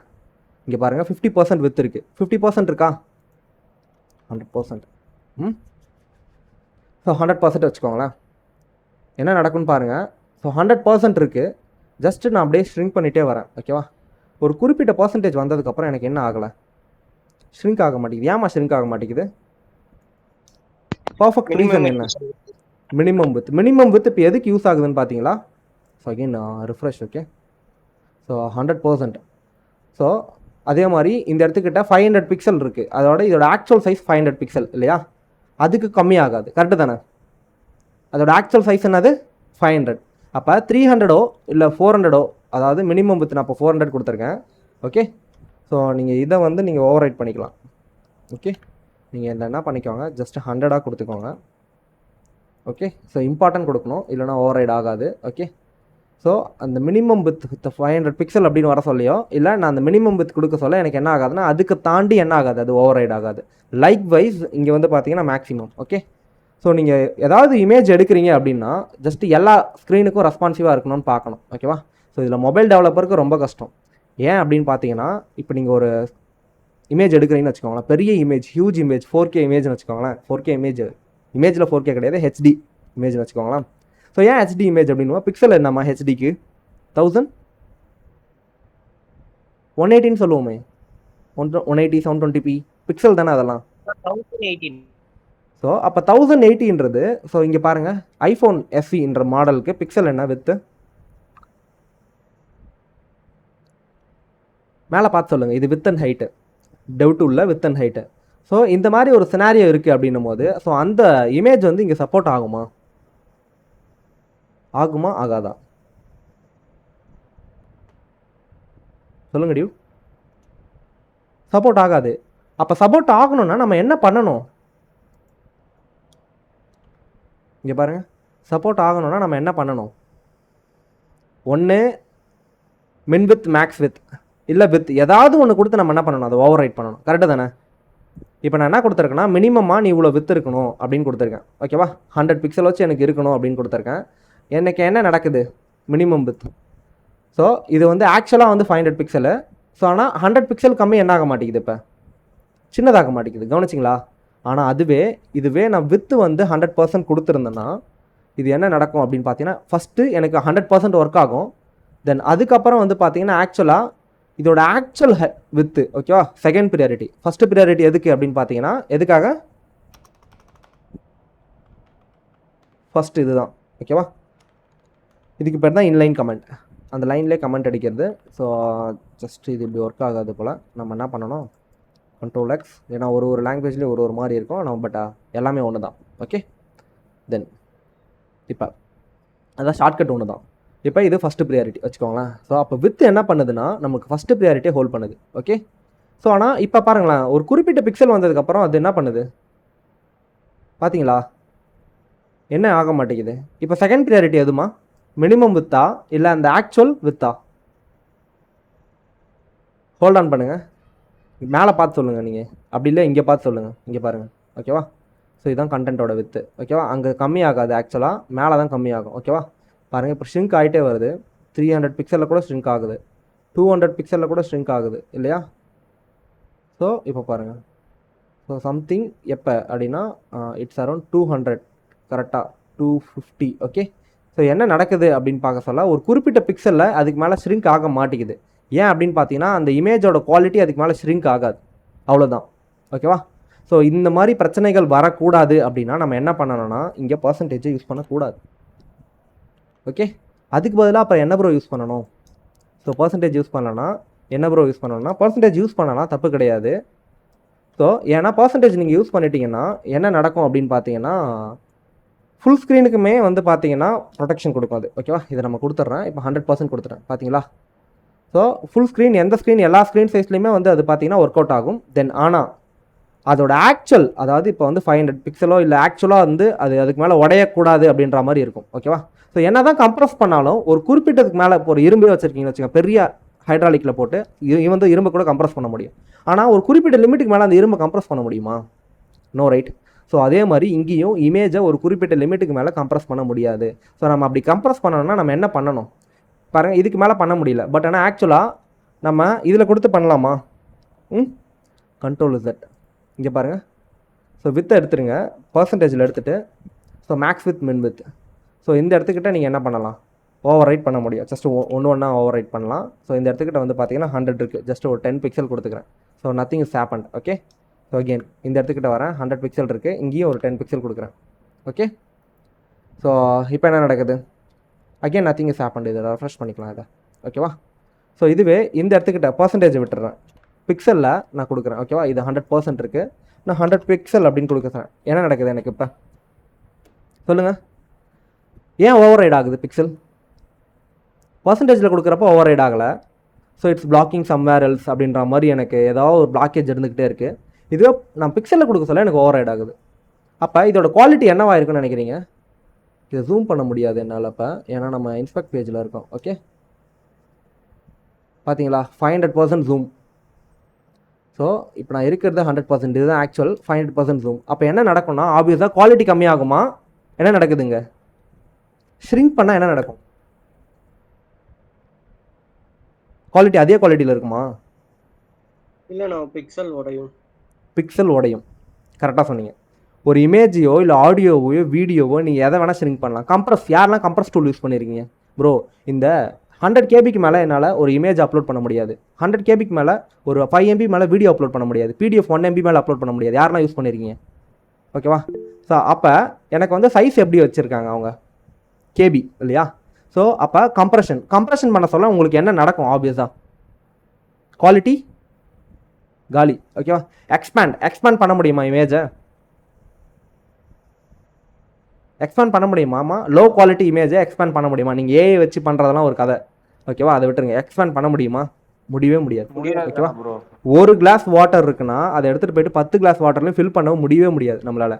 இங்கே பாருங்கள், 50% வித் இருக்குது. 50% இருக்கா? 100%. ஸோ 100% வச்சுக்கோங்களேன். என்ன நடக்கும்னு பாருங்கள். ஸோ 100% இருக்குது. ஜஸ்ட்டு நான் அப்படியே ஷ்ரிங்க் பண்ணிகிட்டே வரேன். ஓகேவா? ஒரு குறிப்பிட்ட பர்சன்டேஜ் வந்ததுக்கப்புறம் எனக்கு என்ன ஆகலை, ஷ்ரிங்க் ஆக மாட்டேங்குது. ஏமா ஷ்ரிங்க் ஆக மாட்டேங்குது? பர்ஃபெக்ட் ரீசன் என்ன? மினிமம் வித் இப்போ எதுக்கு யூஸ் ஆகுதுன்னு பார்த்தீங்களா? So again refresh. Okay, so 100%. So அதே மாதிரி இந்த இடத்துக்கிட்ட 500 பிக்சல் இருக்குது. இதோட ஆக்சுவல் சைஸ் 500 பிக்சல் இல்லையா? அதுக்கு கம்மியாகாது. கரெக்டு தானே? அதோட ஆக்சுவல் சைஸ் என்னது? 500. அப்போ 300ஓ இல்லை 400ஓ, அதாவது மினிமம் வித் நான் இப்போ 400 கொடுத்துருக்கேன். ஓகே, ஸோ நீங்கள் இதை வந்து நீங்கள் ஓவர் ரைட் பண்ணிக்கலாம். ஓகே, நீங்கள் இந்த என்ன பண்ணிக்கோங்க, ஜஸ்ட் 100ஆக கொடுத்துக்கோங்க. ஓகே, ஸோ இம்பார்ட்டன்ட் கொடுக்கணும், இல்லைனா ஓவர் ரைட் ஆகாது. ஓகே, ஸோ அந்த மினிமம் வித் 500 பிக்சல் அப்படின்னு வர சொல்லியோ, இல்லை நான் அந்த மினிமம் வித் கொடுக்க சொல்ல எனக்கு என்ன ஆகாதுன்னா அதுக்கு தாண்டி என்ன ஆகாது, அது ஓவர் ரைட் ஆகாது. லைக் வைஸ் இங்கே வந்து பார்த்தீங்கன்னா மேக்ஸிமம். ஓகே, ஸோ நீங்கள் ஏதாவது இமேஜ் எடுக்கிறீங்க அப்படின்னா ஜஸ்ட் எல்லா ஸ்க்ரீனுக்கும் ரெஸ்பான்சிவாக இருக்கணும்னு பார்க்கணும். ஓகேவா? ஸோ இதில் மொபைல் டெவலப்பருக்கு ரொம்ப கஷ்டம். ஏன் அப்படின்னு பார்த்தீங்கன்னா, இப்போ நீங்கள் ஒரு இமேஜ் எடுக்கிறீங்கன்னு வச்சுக்கோங்களேன், பெரிய இமேஜ், ஹியூஜ் இமேஜ், 4K இமேஜ்னு வச்சுக்கோங்களேன். 4K இமேஜில் 4K கிடையாது, HD இமேஜ்னு வச்சுக்கோங்களேன். ஸோ ஏன் HD இமேஜ் அப்படின்னா, பிக்சல் என்னம்மா HDக்கு 1000 180ன்னு சொல்லுவோமே, 180 720p பிக்சல் தானே அதெல்லாம். 1080. ஸோ அப்போ 1080ன்றது, ஸோ இங்கே பாருங்கள், iPhone SEன்ற மாடலுக்கு பிக்சல் என்ன வித்து மேலே பார்த்து சொல்லுங்கள். இது வித் அண்ட் ஹைட்டு, டெவ் டூலில் வித் அண்ட் ஹைட்டு. ஸோ இந்த மாதிரி ஒரு சினாரியோ இருக்குது அப்படின்னும் போது, ஸோ அந்த இமேஜ் வந்து இங்கே சப்போர்ட் ஆகுமா ஆகாதா சொல்லுங்க டியூ? சப்போர்ட் ஆகாது. அப்போ சப்போர்ட் ஆகணும்னா நம்ம என்ன பண்ணணும்? இங்கே பாருங்கள், சப்போர்ட் ஆகணும்னா நம்ம என்ன பண்ணணும்? ஒன்று மின் வித், மேக்ஸ் வித், இல்லை வித், ஏதாவது ஒன்று கொடுத்து நம்ம என்ன பண்ணணும், அதை ஓவர் ரைட் பண்ணணும். கரெக்டு தானே? இப்போ நான் என்ன கொடுத்துருக்கேன்னா, மினிமமாக நீ இவ்வளோ வித் இருக்கணும் அப்படின்னு கொடுத்துருக்கேன். ஓகேவா? 100 பிக்சல் வச்சு எனக்கு இருக்கணும் அப்படின்னு கொடுத்துருக்கேன். எனக்கு என்ன நடக்குது? Minimum width. ஸோ இது வந்து ஆக்சுவலாக வந்து 500 பிக்சலு. ஸோ ஆனால் 100 பிக்சல் கம்மி என்ன ஆக மாட்டேங்குது, இப்போ சின்னதாக மாட்டேங்குது. கவனிச்சிங்களா? ஆனால் இதுவே நான் வித்து வந்து 100% கொடுத்துருந்தேன்னா இது என்ன நடக்கும் அப்படின்னு பார்த்தீங்கன்னா, ஃபஸ்ட்டு எனக்கு 100% ஒர்க் ஆகும். தென் அதுக்கப்புறம் வந்து பார்த்தீங்கன்னா ஆக்சுவலாக இதோட ஆக்சுவல் வித்து, ஓகேவா, செகண்ட் ப்ரியாரிட்டி. ஃபஸ்ட்டு ப்ரியாரிட்டி எதுக்கு அப்படின்னு பார்த்தீங்கன்னா, எதுக்காக? ஃபஸ்ட்டு இதுதான். ஓகேவா? இதுக்கு பேர் தான் இன்லைன் கமெண்ட். அந்த லைன்லேயே கமெண்ட் அடிக்கிறது. ஸோ ஜஸ்ட் இது இப்படி ஒர்க் ஆகாது போல். நம்ம என்ன பண்ணணும், Ctrl+X. ஏன்னா ஒரு லாங்குவேஜ்லேயும் ஒரு மாதிரி இருக்கும். நம்ம பட் எல்லாமே ஒன்று தான். ஓகே, தென் இப்போ அதான் ஷார்ட்கட் ஒன்று தான். இப்போ இது ஃபஸ்ட்டு ப்ரியாரிட்டி வச்சுக்கோங்களேன். ஸோ அப்போ வித் என்ன பண்ணுதுன்னா நமக்கு ஃபஸ்ட்டு ப்ரியாரிட்டியை ஹோல்ட் பண்ணுது. ஓகே, ஸோ ஆனால் இப்போ பாருங்களேன், ஒரு குறிப்பிட்ட பிக்சல் வந்ததுக்கப்புறம் அது என்ன பண்ணுது பார்த்தீங்களா? என்ன ஆக மாட்டேங்குது. இப்போ செகண்ட் ப்ரியாரிட்டி எதுமா? மினிமம் வித்தா இல்லை அந்த ஆக்சுவல் வித்தா? ஹோல்ட் ஆன் பண்ணுங்கள். மேலே பார்த்து சொல்லுங்கள் நீங்கள், அப்படி இல்லை இங்கே பார்த்து சொல்லுங்கள். இங்கே பாருங்கள், ஓகேவா? ஸோ இதுதான் கண்டென்ட்டோட வித்து, ஓகேவா? அங்கே கம்மியாகாது, ஆக்சுவலாக மேலே தான் கம்மியாகும், ஓகேவா? பாருங்கள், இப்போ ஷ்ரிங்க் ஆகிட்டே வருது. 300 பிக்சலில் கூட ஷ்ரிங்க் ஆகுது, 200 பிக்சலில் கூட ஷ்ரிங்க் ஆகுது இல்லையா? ஸோ இப்போ பாருங்கள், ஸோ சம்திங் எப்போ அப்படின்னா இட்ஸ் அரௌண்ட் 200, கரெக்டாக 250, ஓகே? ஸோ என்ன நடக்குது அப்படின்னு பார்க்க சொல்ல, ஒரு குறிப்பிட்ட பிக்சலில் அதுக்கு மேலே ஷ்ரிங்க் ஆக மாட்டேங்குது. ஏன் அப்படின்னு பார்த்தீங்கன்னா, அந்த இமேஜோட குவாலிட்டி அதுக்கு மேலே ஷ்ரிங்க் ஆகாது, அவ்வளோதான், ஓகேவா? ஸோ இந்த மாதிரி பிரச்சனைகள் வரக்கூடாது அப்படின்னா நம்ம என்ன பண்ணணும்னா, இங்கே பர்சன்டேஜை யூஸ் பண்ணக்கூடாது, ஓகே? அதுக்கு பதிலாக அப்புறம் என்ன ப்ரோ யூஸ் பண்ணணும்? ஸோ பர்சன்டேஜ் யூஸ் பண்ணலன்னா என்ன ப்ரோ யூஸ் பண்ணணும்னா, பர்சன்டேஜ் யூஸ் பண்ணலாம், தப்பு கிடையாது. ஸோ ஏன்னா பர்சன்டேஜ் நீங்கள் யூஸ் பண்ணிட்டீங்கன்னா என்ன நடக்கும் அப்படின்னு பார்த்தீங்கன்னா, ஃபுல் ஸ்க்ரீனுக்குமே வந்து பார்த்தீங்கன்னா ப்ரொடெக்ஷன் கொடுக்கும் அது, ஓகேவா? இதை நம்ம கொடுத்துட்றேன், இப்போ 100% கொடுத்துட்டேன், பார்த்தீங்களா? ஸோ ஃபுல் ஸ்க்ரீன், எந்த ஸ்க்ரீன், எல்லா ஸ்க்ரீன் சைஸ்லையுமே வந்து அது பார்த்தீங்கன்னா ஒர்க் அவுட் ஆகும். தென் ஆனால் அதோட ஆக்சுவல், அதாவது இப்போ வந்து 500 பிக்சலோ இல்லை ஆக்சுவலாக வந்து அதுக்கு மேலே உடையக்கூடாது அப்படின்ற மாதிரி இருக்கும், ஓகேவா? ஸோ என்ன தான் கம்ப்ரஸ் பண்ணாலும் ஒரு குறிப்பிட்டதுக்கு மேலே, இப்போ ஒரு இரும்பே வச்சுருக்கீங்கன்னு வச்சுக்கோங்க, பெரிய ஹைட்ராலிக்கில் போட்டு வந்து இரும்பை கூட கம்ப்ரஸ் பண்ண முடியும். ஆனால் ஒரு குறிப்பிட்ட லிமிட்டுக்கு மேலே அந்த இரும்பை கம்ப்ரஸ் பண்ண முடியுமா? No, right? ஸோ அதே மாதிரி இங்கேயும் இமேஜை ஒரு குறிப்பிட்ட லிமிட்டுக்கு மேலே கம்ப்ரஸ் பண்ண முடியாது. ஸோ நம்ம அப்படி கம்ப்ரஸ் பண்ணணும்னா நம்ம என்ன பண்ணணும் பாருங்கள், இதுக்கு மேலே பண்ண முடியல. பட் ஆனால் ஆக்சுவலாக நம்ம இதில் கொடுத்து பண்ணலாமா? கண்ட்ரோல் Z, இங்கே பாருங்கள். ஸோ வித்தை எடுத்துருங்க, பர்சன்டேஜில் எடுத்துகிட்டு, ஸோ மேக்ஸ் வித் மின் வித், ஸோ இந்த இடத்துக்கிட்ட நீங்கள் என்ன பண்ணலாம், ஓவர் ரைட் பண்ண முடியும். ஜஸ்ட் ஒன்று ஓவர் ரைட் பண்ணலாம். ஸோ இந்த இடத்துக்கிட்ட வந்து பார்த்தீங்கன்னா 100 இருக்குது, ஜஸ்ட் ஒரு 10 பிக்சல் கொடுத்துக்கிறேன். So nothing is happened, okay? So again இந்த இடத்துக்கிட்ட வரேன், 100 பிக்சல் இருக்குது, இங்கேயும் ஒரு 10 பிக்சல் கொடுக்குறேன், ஓகே? ஸோ இப்போ என்ன நடக்குது? Again nothing is happened. இதை ரெஃப்ரெஷ் பண்ணிக்கலாம் இதை, ஓகேவா? ஸோ இதுவே இந்த இடத்துக்கிட்ட பர்சன்டேஜ் விட்டுறேன், பிக்சலில் நான் கொடுக்குறேன், ஓகேவா? இது 100% இருக்குது, நான் 100 பிக்சல் அப்படின்னு கொடுக்குறேன். என்ன நடக்குது எனக்கு இப்போ சொல்லுங்கள்? ஏன் ஓவர் ரைட் ஆகுது பிக்சல்? பர்சன்டேஜில் கொடுக்குறப்ப ஓவர் ரைட் ஆகலை. So it's blocking somewhere else அப்படின்ற மாதிரி எனக்கு ஏதாவது ஒரு பிளாக்கேஜ் இருந்துக்கிட்டே இருக்குது. இதுவே நான் பிக்சலில் கொடுக்க சொல்ல எனக்கு ஓவர் ரைட் ஆகுது. அப்போ இதோட குவாலிட்டி என்னவாக இருக்குன்னு நினைக்கிறீங்க? இதை ஜூம் பண்ண முடியாது என்னால் அப்போ, ஏன்னா நம்ம இன்ஸ்பெக்ட் பேஜில் இருக்கோம், ஓகே? பார்த்தீங்களா, 500% ஜூம். ஸோ இப்போ நான் இருக்கிறது 100%, இதுதான் ஆக்சுவல் 500% ஜூம். அப்போ என்ன நடக்கும்னா, ஆப்வியஸாக குவாலிட்டி கம்மியாகுமா? என்ன நடக்குதுங்க? ஷ்ரிங்க் பண்ணால் என்ன நடக்கும்? குவாலிட்டி அதே குவாலிட்டியில் இருக்குமா? இல்லை, நான் பிக்சல் உடையும். பிக்சல் உடையும், கரெக்டாக சொன்னீங்க. ஒரு இமேஜையோ இல்லை ஆடியோவையோ வீடியோவோ நீங்கள் எதை வேணால் ஷ்ரிங்க் பண்ணலாம். கம்ப்ரஸ், யாரெல்லாம் கம்ப்ரஸ் டூல் யூஸ் பண்ணியிருக்கீங்க ப்ரோ? இந்த 100 கேபிக்கு மேலே என்னால் ஒரு இமேஜ் அப்லோட் பண்ண முடியாது. 100 கேபிக்கு மேலே ஒரு 5 MB மேலே வீடியோ அப்லோட் பண்ண முடியாது. PDF 1 MB மேலே அப்லோட் பண்ண முடியாது. யாரெல்லாம் யூஸ் பண்ணியிருக்கீங்க? ஓகேவா? ஸோ அப்போ எனக்கு வந்து சைஸ் எப்படி வச்சுருக்காங்க அவங்க? கேபி இல்லையா? ஸோ அப்போ கம்ப்ரஷன் பண்ண சொல்ல உங்களுக்கு என்ன நடக்கும்? ஆப்வியஸாக குவாலிட்டி காலி, ஓகேவா? எக்ஸ்பேண்ட் பண்ண முடியுமா இமேஜை? எக்ஸ்பேண்ட் பண்ண முடியுமாமா? லோ குவாலிட்டி இமேஜை எக்ஸ்பேண்ட் பண்ண முடியுமா? நீங்கள் ஏஐ வச்சு பண்ணுறதெல்லாம் ஒரு கதை, ஓகேவா? அதை விட்டுருங்க. எக்ஸ்பேண்ட் பண்ண முடியுமா? முடியவே முடியாது, ஓகேவா? ஒரு கிளாஸ் வாட்டர் இருக்குன்னா அதை எடுத்துகிட்டு போயிட்டு 10 கிளாஸ் வாட்டர்லையும் ஃபில் பண்ணவும் முடியவே முடியாது நம்மளால்.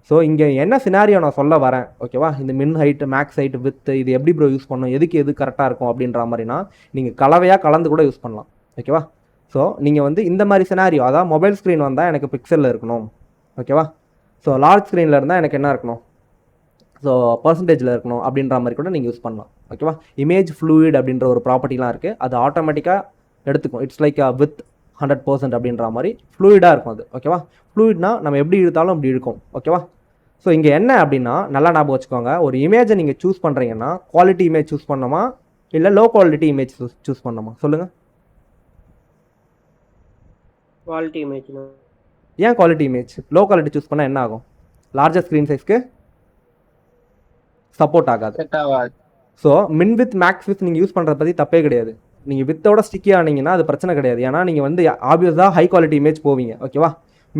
ஸோ இங்கே என்ன சினாரியோ நான் சொல்ல வரேன், ஓகேவா? இந்த மின் ஹைட்டு, மேக்ஸ் ஹைட்டு, வித்து, இது எப்படி ப்ரோ யூஸ் பண்ணணும், எது கரெக்டாக இருக்கும் அப்படின்ற மாதிரினா நீங்கள் கலவையாக கலந்து கூட யூஸ் பண்ணலாம், ஓகேவா? ஸோ நீங்கள் வந்து இந்த மாதிரி சினாரியோ, அதாவது மொபைல் ஸ்க்ரீன் வந்தால் எனக்கு பிக்சலில் இருக்கணும், ஓகேவா? ஸோ லார்ஜ் ஸ்க்ரீனில் இருந்தால் எனக்கு என்ன இருக்கணும், ஸோ பர்சன்டேஜில் இருக்கணும் அப்படின்ற மாதிரி கூட நீங்கள் யூஸ் பண்ணலாம், ஓகேவா? இமேஜ் ஃப்ளூயிட் அப்படின்ற ஒரு ப்ராப்பர்ட்டிலாம் இருக்குது, அது ஆட்டோமேட்டிக்காக எடுத்துக்கும். இட்ஸ் லைக் வித் 100% அப்படின்ற மாதிரி ஃப்ளூயிடாக இருக்கும் அது, ஓகேவா? ஃப்ளூயிட்னா நம்ம எப்படி இழுத்தாலும் அப்படி இருக்கும், ஓகேவா? ஸோ இங்கே என்ன அப்படின்னா, நல்லா ஞாபகம் வச்சுக்கோங்க, ஒரு இமேஜை நீங்கள் சூஸ் பண்ணுறீங்கன்னா குவாலிட்டி இமேஜ் சூஸ் பண்ணணுமா இல்லை லோ குவாலிட்டி இமேஜ் சூஸ் பண்ணணுமா? சொல்லுங்கள். Quality image. ஏன் quality image? Low quality choose பண்ணால் என்ன ஆகும்? லார்ஜர் ஸ்க்ரீன் சைஸ்க்கு சப்போர்ட் ஆகாது. So min width max width நீங்கள் யூஸ் பண்ணுறத பற்றி தப்பே கிடையாது. நீங்கள் வித்தோட ஸ்டிக்கி ஆனீங்கன்னா அது பிரச்சனை கிடையாது. ஏன்னா நீங்கள் வந்து ஆப்வியஸாக ஹை குவாலிட்டி இமேஜ் போவீங்க, ஓகேவா?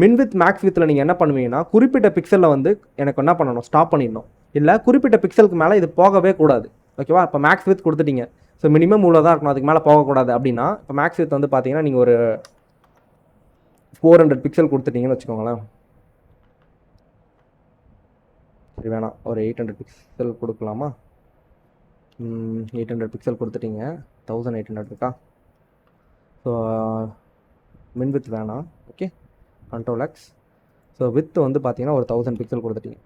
மின் வித் மேக்ஸ் வித்தில் நீங்கள் என்ன பண்ணுவீங்கன்னா, குறிப்பிட்ட பிக்சலில் வந்து எனக்கு என்ன பண்ணணும், ஸ்டாப் பண்ணிடணும். இல்லை குறிப்பிட்ட பிக்சலுக்கு மேலே இது போகவே கூடாது, ஓகேவா? இப்போ மேக்ஸ் வித் கொடுத்துட்டீங்க, ஸோ மினிமம் இவ்வளோ தான் இருக்கணும், அதுக்கு மேலே போகக்கூடாது அப்படின்னா, இப்போ மேக்ஸ் வித் வந்து பார்த்தீங்கன்னா நீங்கள் ஒரு 400 பிக்சல் கொடுத்துட்டீங்கன்னு வச்சுக்கோங்களேன். சரி வேணாம், ஒரு 800 பிக்சல் கொடுக்கலாமா? 800 பிக்சல் கொடுத்துட்டீங்க, 1800 இருக்கா? ஸோ ஸோ மின் வித் வேணாம். Okay, control X. So with வந்து பார்த்தீங்கன்னா ஒரு 1000 பிக்சல் கொடுத்துட்டீங்க.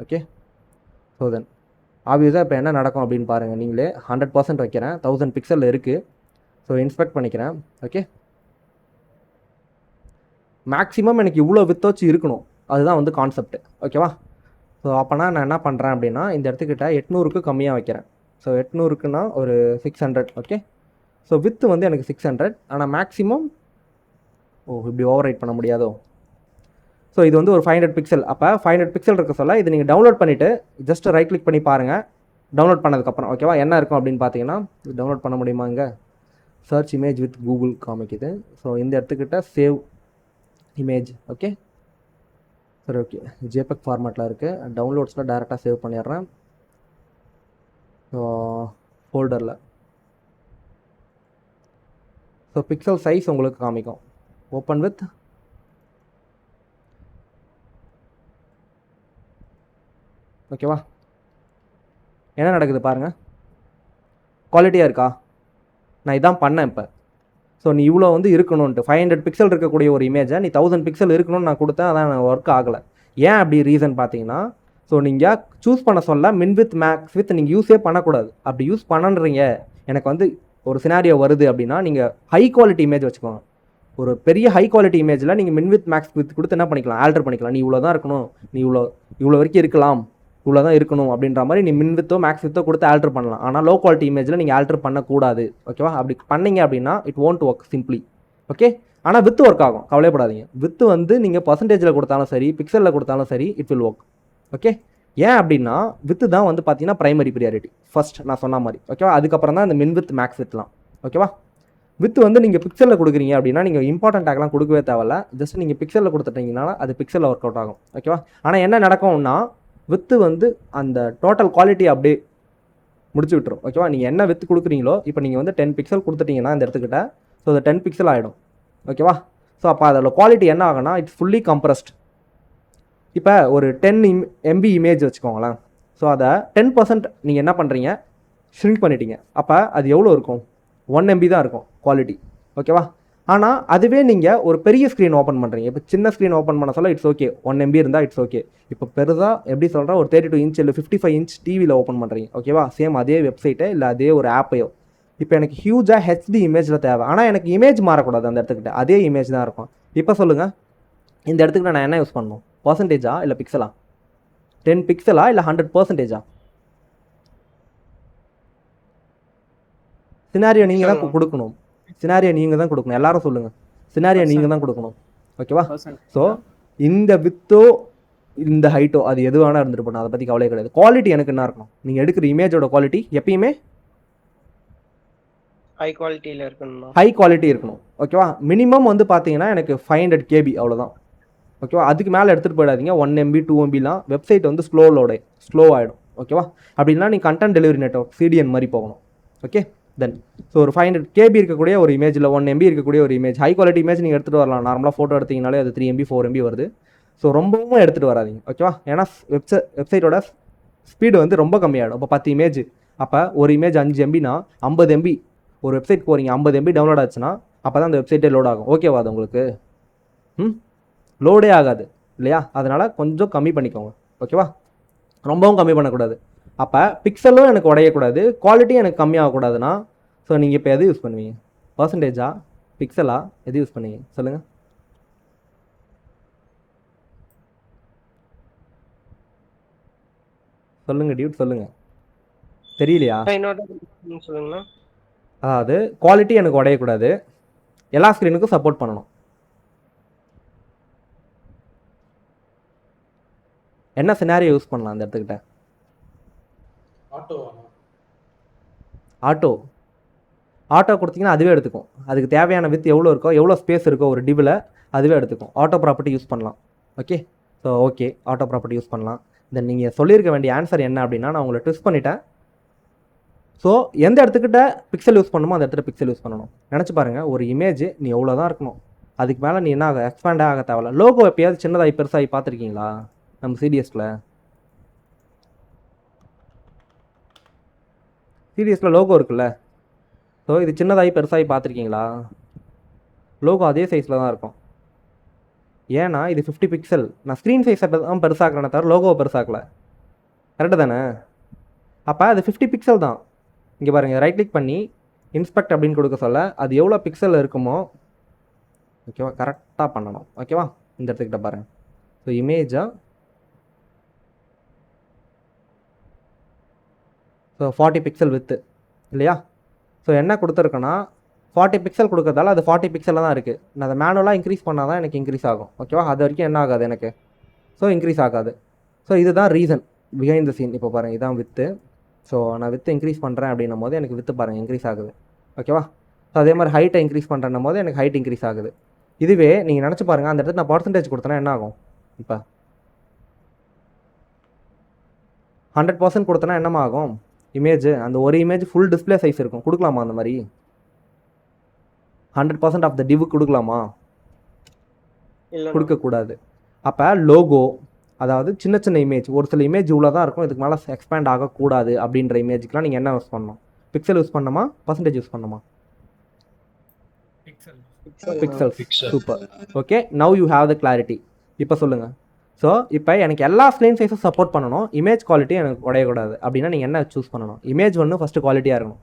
ஓகே, ஸோ தென் ஆப்வியஸாக இப்போ என்ன நடக்கும் அப்படின்னு பாருங்கள் நீங்களே. 100% வைக்கிறேன், 1000 பிக்சலில் இருக்குது. ஸோ இன்ஸ்பெக்ட் பண்ணிக்கிறேன். ஓகே, மேக்ஸிமம் எனக்கு இவ்வளோ வித்தோச்சு இருக்கணும், அதுதான் வந்து கான்செப்ட். ஓகேவா? ஸோ அப்போனா நான் என்ன பண்ணுறேன் அப்படின்னா இந்த இடத்துக்கிட்ட 800க்கு கம்மியாக வைக்கிறேன். ஸோ 800க்குன்னா ஒரு 600. ஓகே, ஸோ வித்து வந்து எனக்கு 600, ஆனால் மேக்ஸிமம் இப்படி ஓவர் ரைட் பண்ண முடியாதோ. ஸோ இது வந்து ஒரு 500 பிக்சல். அப்போ 500 பிக்சல் இருக்க சொல்ல இது நீங்கள் டவுன்லோட் பண்ணிவிட்டு ஜஸ்ட் ரைட் கிளிக் பண்ணி பாருங்கள். டவுன்லோட் பண்ணதுக்கப்புறம் ஓகேவா என்ன இருக்கும் அப்படின்னு பார்த்தீங்கன்னா, இது டவுன்லோட் பண்ண முடியுமாங்க? சர்ச் இமேஜ் வித் கூகுள் காமிக்குது. ஸோ இந்த இடத்துக்கிட்ட சேவ் இமேஜ். ஓகே, சரி, ஓகே, ஜேபெக் ஃபார்மேட்டில் இருக்குது. டவுன்லோட்ஸில் டேரெக்டாக சேவ் பண்ணிடுறேன். ஸோ ஃபோல்டரில் ஸோ பிக்சல் சைஸ் உங்களுக்கு காமிக்கும். Open with. ஓகேவா? என்ன நடக்குது பாருங்கள், குவாலிட்டியாக இருக்கா? நான் இதான் பண்ணேன் இப்போ. ஸோ நீ இவ்வளோ வந்து இருக்கணும்ன்ட்டு 500 பிக்சல் இருக்கக்கூடிய ஒரு இமேஜை நீ 1000 பிக்சல் இருக்கணும்னு நான் கொடுத்தேன், அதான் ஒர்க் ஆகலை. ஏன் அப்படி ரீசன் பார்த்தீங்கன்னா, ஸோ நீங்கள் சூஸ் பண்ண சொல்ல மின் வித் மேக்ஸ் வித் நீங்கள் யூஸே பண்ணக்கூடாது. அப்படி யூஸ் பண்ணுறீங்க, எனக்கு வந்து ஒரு சினாரியோ வருது அப்படின்னா நீங்கள் ஹை குவாலிட்டி இமேஜ் வச்சுக்கோங்க. ஒரு பெரிய ஹை குவாலிட்டி இமேஜில் நீங்கள் மின் வித் மேக்ஸ் வித் கொடுத்து என்ன பண்ணிக்கலாம், ஆல்டர் பண்ணிக்கலாம். நீ இவ்வளோ தான் இருக்கணும், நீ இவ்வளோ வரைக்கும் இருக்கலாம், இவ்வளோ தான் இருக்கணும் அப்படின்ற மாதிரி நீ மின் வித்தோ மேக்ஸ் வித்தோ கொடுத்து ஆல்டர் பண்ணலாம். ஆனால் லோ குவாலிட்டி இமேஜில் நீங்கள் ஆல்டர் பண்ணக்கூடாது. ஓகேவா? அப்படி பண்ணீங்க அப்படின்னா it won't work simply. Okay, ஆனால் வித்து ஒர்க் ஆகும், கவலைப்படாதீங்க. வித்து வந்து நீங்கள் பர்சன்டேஜில் கொடுத்தாலும் சரி, பிக்சலில் கொடுத்தாலும் சரி, இட் வில் ஒர்க். ஓகே, ஏன் அப்படின்னா வித்து தான் வந்து பார்த்தீங்கன்னா ப்ரைமரி ப்ரியாரிட்டி ஃபர்ஸ்ட் நான் சொன்ன மாதிரி. ஓகேவா? அதுக்கப்புறம் தான் இந்த மின் வித் மேக்ஸ் வித்லாம். ஓகேவா? வித்து வந்து நீங்கள் பிக்சலில் கொடுக்குறீங்க அப்படின்னா நீங்கள் இம்பார்ட்டன்ட் டேக்லாம் கொடுக்கவே தேவையில்ல. ஜஸ்ட் நீங்கள் பிக்சலில் கொடுத்துட்டீங்கன்னா அது பிக்சலில் ஒர்க் அவுட் ஆகும். ஓகேவா? ஆனால் என்ன நடக்கும்னா வித்து வந்து அந்த டோட்டல் குவாலிட்டி அப்படியே முடிச்சு விட்டுரும். ஓகேவா? நீங்கள் என்ன வித்து கொடுக்குறீங்களோ, இப்போ நீங்கள் வந்து 10 பிக்சல் கொடுத்துட்டீங்கன்னா இந்த இடத்துக்கிட்ட, ஸோ அது 10 பிக்சல் ஆகிடும். ஓகேவா? ஸோ அப்போ அதோட குவாலிட்டி என்ன ஆகும்னா இட்ஸ் ஃபுல்லி கம்ப்ரஸ்ட். இப்போ ஒரு 10 MB இமேஜ் வச்சுக்கோங்களேன். ஸோ அதை 10% நீங்கள் என்ன பண்ணுறீங்க, ஷ்ரிங்க் பண்ணிட்டீங்க. அப்போ அது எவ்வளோ இருக்கும்? 1 MB தான் இருக்கும் குவாலிட்டி. ஓகேவா? ஆனால் அதுவே நீங்கள் ஒரு பெரிய ஸ்க்ரீன் ஓப்பன் பண்ணுறீங்க. இப்போ சின்ன ஸ்க்ரீன் ஓப்பன் பண்ண சொல்ல இட்ஸ் ஓகே, 1 MB இருந்தால் இட்ஸ் ஓகே. இப்போ பெருசாக எப்படி சொல்கிறேன், ஒரு 32 இன்ச் இல்லை 55 இன்ச் டிவியில் ஓப்பன் பண்ணுறீங்க. ஓகேவா? சேம் அதே வெப்சைட்டை இல்லை அதே ஒரு ஆப்பையோ. இப்போ எனக்கு ஹியூஜாக ஹெச்டி இமேஜில் தேவை, ஆனால் எனக்கு இமேஜ் மாறக்கூடாது. அந்த இடத்துக்கிட்ட அதே இமேஜ் தான் இருக்கும். இப்போ சொல்லுங்கள், இந்த இடத்துக்கிட்ட நான் என்ன யூஸ் பண்ணணும்? பர்சன்டேஜா இல்லை பிக்சலா? 10 பிக்சலா இல்லை 100%? சினாரியோ நீங்கள் தான் கொடுக்கணும். சினாரியோ நீங்கள் தான் கொடுக்கணும். எல்லாரும் சொல்லுங்கள், சினாரியோ நீங்கள் தான் கொடுக்கணும். ஓகேவா? ஸோ இந்த வித்தோ இந்த ஹைட்டோ அது எது வேணால் இருந்துட்டு போகணும், அதை பற்றி கவலையே கிடையாது. குவாலிட்டி எனக்கு என்ன இருக்கணும், நீங்கள் எடுக்கிற இமேஜோட குவாலிட்டி எப்பயுமே ஹை குவாலிட்டியில் இருக்கணும். ஹை குவாலிட்டி இருக்கணும். ஓகேவா? மினிமம் வந்து பார்த்தீங்கன்னா எனக்கு 500 KB அவ்வளோதான். ஓகேவா? அதுக்கு மேலே எடுத்துகிட்டு போயிடாதீங்க. 1 MB 2 MBலாம் வெப்சைட் வந்து ஸ்லோ ஆகிடும். ஓகேவா? அப்படின்னா நீங்கள் கண்டென்ட் டெலிவரி நெட்வொர்க் CDN மாதிரி போகணும். ஓகே, தென் ஸோ ஒரு 500 KB இருக்கக்கூடிய ஒரு இமேஜில் 1 MB இருக்கக்கூடிய ஒரு இமேஜ், ஹை குவாலிட்டி இமேஜ் நீங்கள் எடுத்துகிட்டு வரலாம். நார்மலாக ஃபோட்டோ எடுத்தீங்கனாலே அது 3 MB 4 MB வருது. ஸோ ரொம்பவும் எடுத்துகிட்டு வராதிங்க. ஓகேவா? ஏன்னா வெப்சைட்டோட ஸ்பீடு வந்து ரொம்ப கம்மியாகிடும். இப்போ 10 இமேஜ், அப்போ ஒரு இமேஜ் 5 MBனா 50 MB ஒரு வெப்சைட் போகிறீங்க, 50 MB டவுன்லோட் ஆச்சுன்னா அப்போ தான் அந்த வெப்சைட்டே லோட் ஆகும். ஓகேவா? அது உங்களுக்கு லோடே ஆகாது இல்லையா? அதனால் கொஞ்சம் கம்மி பண்ணிக்கோங்க. ஓகேவா? ரொம்பவும் கம்மி பண்ணக்கூடாது. அப்போ பிக்சலும் எனக்கு உடையக்கூடாது, குவாலிட்டியும் எனக்கு கம்மியாகக்கூடாதுன்னா ஸோ நீங்கள் இப்போ எது யூஸ் பண்ணுவீங்க? பர்சன்டேஜா பிக்சலா எது யூஸ் பண்ணுவீங்க சொல்லுங்கள்? சொல்லுங்கள் டியூட், சொல்லுங்கள். தெரியலையா? சொல்லுங்கண்ணா. அதாவது குவாலிட்டி எனக்கு உடையக்கூடாது, எல்லா ஸ்க்ரீனுக்கும் சப்போர்ட் பண்ணணும். என்ன சினாரியோ யூஸ் பண்ணலாம் அந்த இடத்துக்கிட்ட? ஆட்டோ கொடுத்தீங்கன்னா அதுவே எடுத்துக்கும். அதுக்கு தேவையான வித் எவ்வளோ இருக்கோ, எவ்வளோ ஸ்பேஸ் இருக்கோ ஒரு டிவில் அதுவே எடுத்துக்கும். ஆட்டோ ப்ராப்பர்ட்டி யூஸ் பண்ணலாம். Okay, so okay, auto property use பண்ணலாம். தென் நீங்கள் சொல்லியிருக்க வேண்டிய ஆன்சர் என்ன அப்படின்னா, நான் உங்களை ட்விஸ்ட் பண்ணிட்டேன். ஸோ எந்த இடத்துக்கிட்ட பிக்சல் யூஸ் பண்ணணுமோ அந்த இடத்துல பிக்சல் யூஸ் பண்ணணும். நினச்சி பாருங்கள், ஒரு இமேஜ் நீ எவ்வளோ தான் இருக்கணும், அதுக்கு மேலே நீ என்ன எக்ஸ்பேண்ட் ஆக தேவையில்ல. லோகோ எப்பயாவது சின்னதாகி பெருசாகி பார்த்துருக்கீங்களா நம்ம சீரியஸில் லோகோ இருக்குல்ல? ஸோ இது சின்னதாகி பெருசாகி பார்த்துருக்கீங்களா? லோகோ அதே சைஸில் தான் இருக்கும். ஏன்னா இது 50 பிக்சல். நான் ஸ்க்ரீன் சைஸை தான் பெருசாக்குறேனே தவிர லோகோவை பெருசாக்கல. கரெக்டு தானே? அப்போ அது 50 பிக்சல் தான். இங்கே பாருங்கள், ரைட் கிளிக் பண்ணி இன்ஸ்பெக்ட் அப்படின்னு கொடுக்க சொல்ல அது எவ்வளோ பிக்சல் இருக்குமோ ஓகேவா கரெக்டாக பண்ணணும். ஓகேவா, இந்த இடத்துக்கிட்ட பாருங்கள். ஸோ இமேஜாக ஸோ 40 பிக்சல் வித்து இல்லையா? ஸோ என்ன கொடுத்துருக்கேன்னா 40 பிக்சல் கொடுக்கறதால அது 40 பிக்சலில் தான் இருக்குது. நான் அதை மேனுவலாக இன்க்ரீஸ் பண்ணால் தான் எனக்கு இன்க்ரீஸ் ஆகும். ஓகேவா, அது வரைக்கும் என்ன ஆகாது எனக்கு. ஸோ இன்க்ரீஸ் ஆகாது. ஸோ இதுதான் ரீசன் பிஹைண்ட் த சீன். இப்போ பாருங்கள், இதான் வித்து. ஸோ நான் வித்து இன்க்ரீஸ் பண்ணுறேன் அப்படின்னும் போது எனக்கு வித்து பாருங்கள் இன்க்ரீஸ் ஆகுது. ஓகேவா, ஸோ அதே மாதிரி ஹைட்டை இன்க்ரீஸ் பண்ணுறேன்னும் போது எனக்கு ஹைட் இன்க்ரீஸ் ஆகுது. இதுவே நீங்கள் நினச்சி பாருங்கள், அந்த இடத்துல நான் பர்சன்டேஜ் கொடுத்தேன்னா என்ன ஆகும்? இப்போ 100% கொடுத்தனா என்னமா ஆகும்? இமேஜ் அந்த ஒரு இமேஜ் ஃபுல் டிஸ்பிளே சைஸ் இருக்கும். கொடுக்கலாமா அந்த மாதிரி? 100% ஆஃப் த டிவ் கொடுக்கலாமா? கொடுக்கக்கூடாது. அப்போ லோகோ, அதாவது சின்ன சின்ன இமேஜ், ஒரு சில இமேஜ் இவ்வளோ தான் இருக்கும், இதுக்கு மேலே எக்ஸ்பேண்ட் ஆகக்கூடாது அப்படின்ற இமேஜுக்குலாம் நீங்கள் என்ன யூஸ் பண்ணணும்? பிக்சல் யூஸ் பண்ணணுமா, பர்சன்டேஜ் யூஸ் பண்ணணுமா? Pixel. Super. Okay, now you have the clarity. இப்போ சொல்லுங்கள். ஸோ இப்போ எனக்கு எல்லா ஸ்க்ரீன் சைஸும் சப்போர்ட் பண்ணணும், இமேஜ் குவாலிட்டி எனக்கு உடையக்கூடாது அப்படின்னா நீங்கள் என்ன சூஸ் பண்ணணும்? இமேஜ் ஒன்று ஃபஸ்ட்டு குவாலிட்டியாக இருக்கணும்.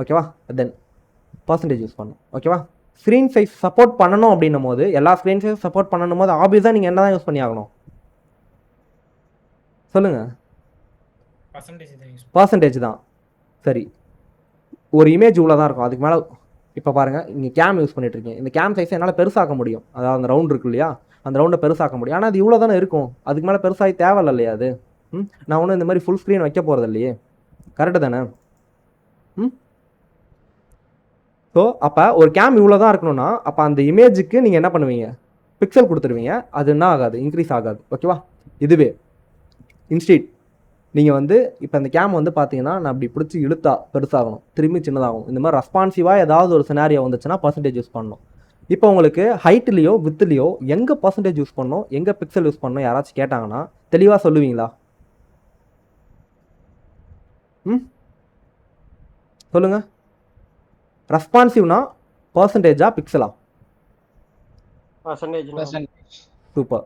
ஓகேவா, தென் பர்சன்டேஜ் யூஸ் பண்ணணும். ஓகேவா, ஸ்க்ரீன் சைஸ் சப்போர்ட் பண்ணணும் அப்படின்னும் போது, எல்லா ஸ்க்ரீன் சைஸும் சப்போர்ட் பண்ணணும் போது ஆப்வியஸாக நீங்கள் என்ன தான் யூஸ் பண்ணி ஆகணும்? சொல்லுங்கள். பர்சன்டேஜ் தான். சரி, ஒரு இமேஜ் இவ்வளோ தான் இருக்கும், அதுக்கு மேலே இப்போ பாருங்கள் இங்கே கேம் யூஸ் பண்ணிட்டுருக்கீங்க. இந்த கேம் சைஸை என்னால் பெருசாக்க முடியும், அதாவது அந்த ரவுண்ட் இருக்கு இல்லையா, அந்த ரவுண்டை பெருசாக்க முடியும். ஆனால் அது இவ்வளோ தானே இருக்கும், அதுக்கு மேலே பெருசாகி தேவையில்ல இல்லையா அது? நான் ஒன்றும் இந்த மாதிரி ஃபுல் ஸ்க்ரீன் வைக்க போகிறது இல்லையே. கரெக்டு தானே? ஸோ அப்போ ஒரு கேம் இவ்வளோ தான் இருக்கணும்னா அப்போ அந்த இமேஜுக்கு நீங்கள் என்ன பண்ணுவீங்க? பிக்சல் கொடுத்துருவீங்க. அது என்ன ஆகாது, இன்க்ரீஸ் ஆகாது. ஓகேவா, இதுவே இன்ஸ்டீட் நீங்கள் வந்து இப்போ இந்த கேம் வந்து பார்த்தீங்கன்னா நான் அப்படி பிடிச்சி இழுத்தா பெருசாகணும், திரும்பி சின்னதாகும். இந்த மாதிரி ரெஸ்பான்சிவாக ஏதாவது ஒரு சினாரியோ வந்துச்சுன்னா பர்சன்டேஜ் யூஸ் பண்ணணும். இப்போ உங்களுக்கு ஹைட்லேயோ வித்துலேயோ எங்கே பர்சன்டேஜ் யூஸ் பண்ணணும், எங்கே பிக்சல் யூஸ் பண்ணணும் யாராச்சும் கேட்டாங்கன்னா தெளிவாக சொல்லுவீங்களா? சொல்லுங்கள். ரெஸ்பான்சிவ்னா பர்சன்டேஜா பிக்சலா? சூப்பர்.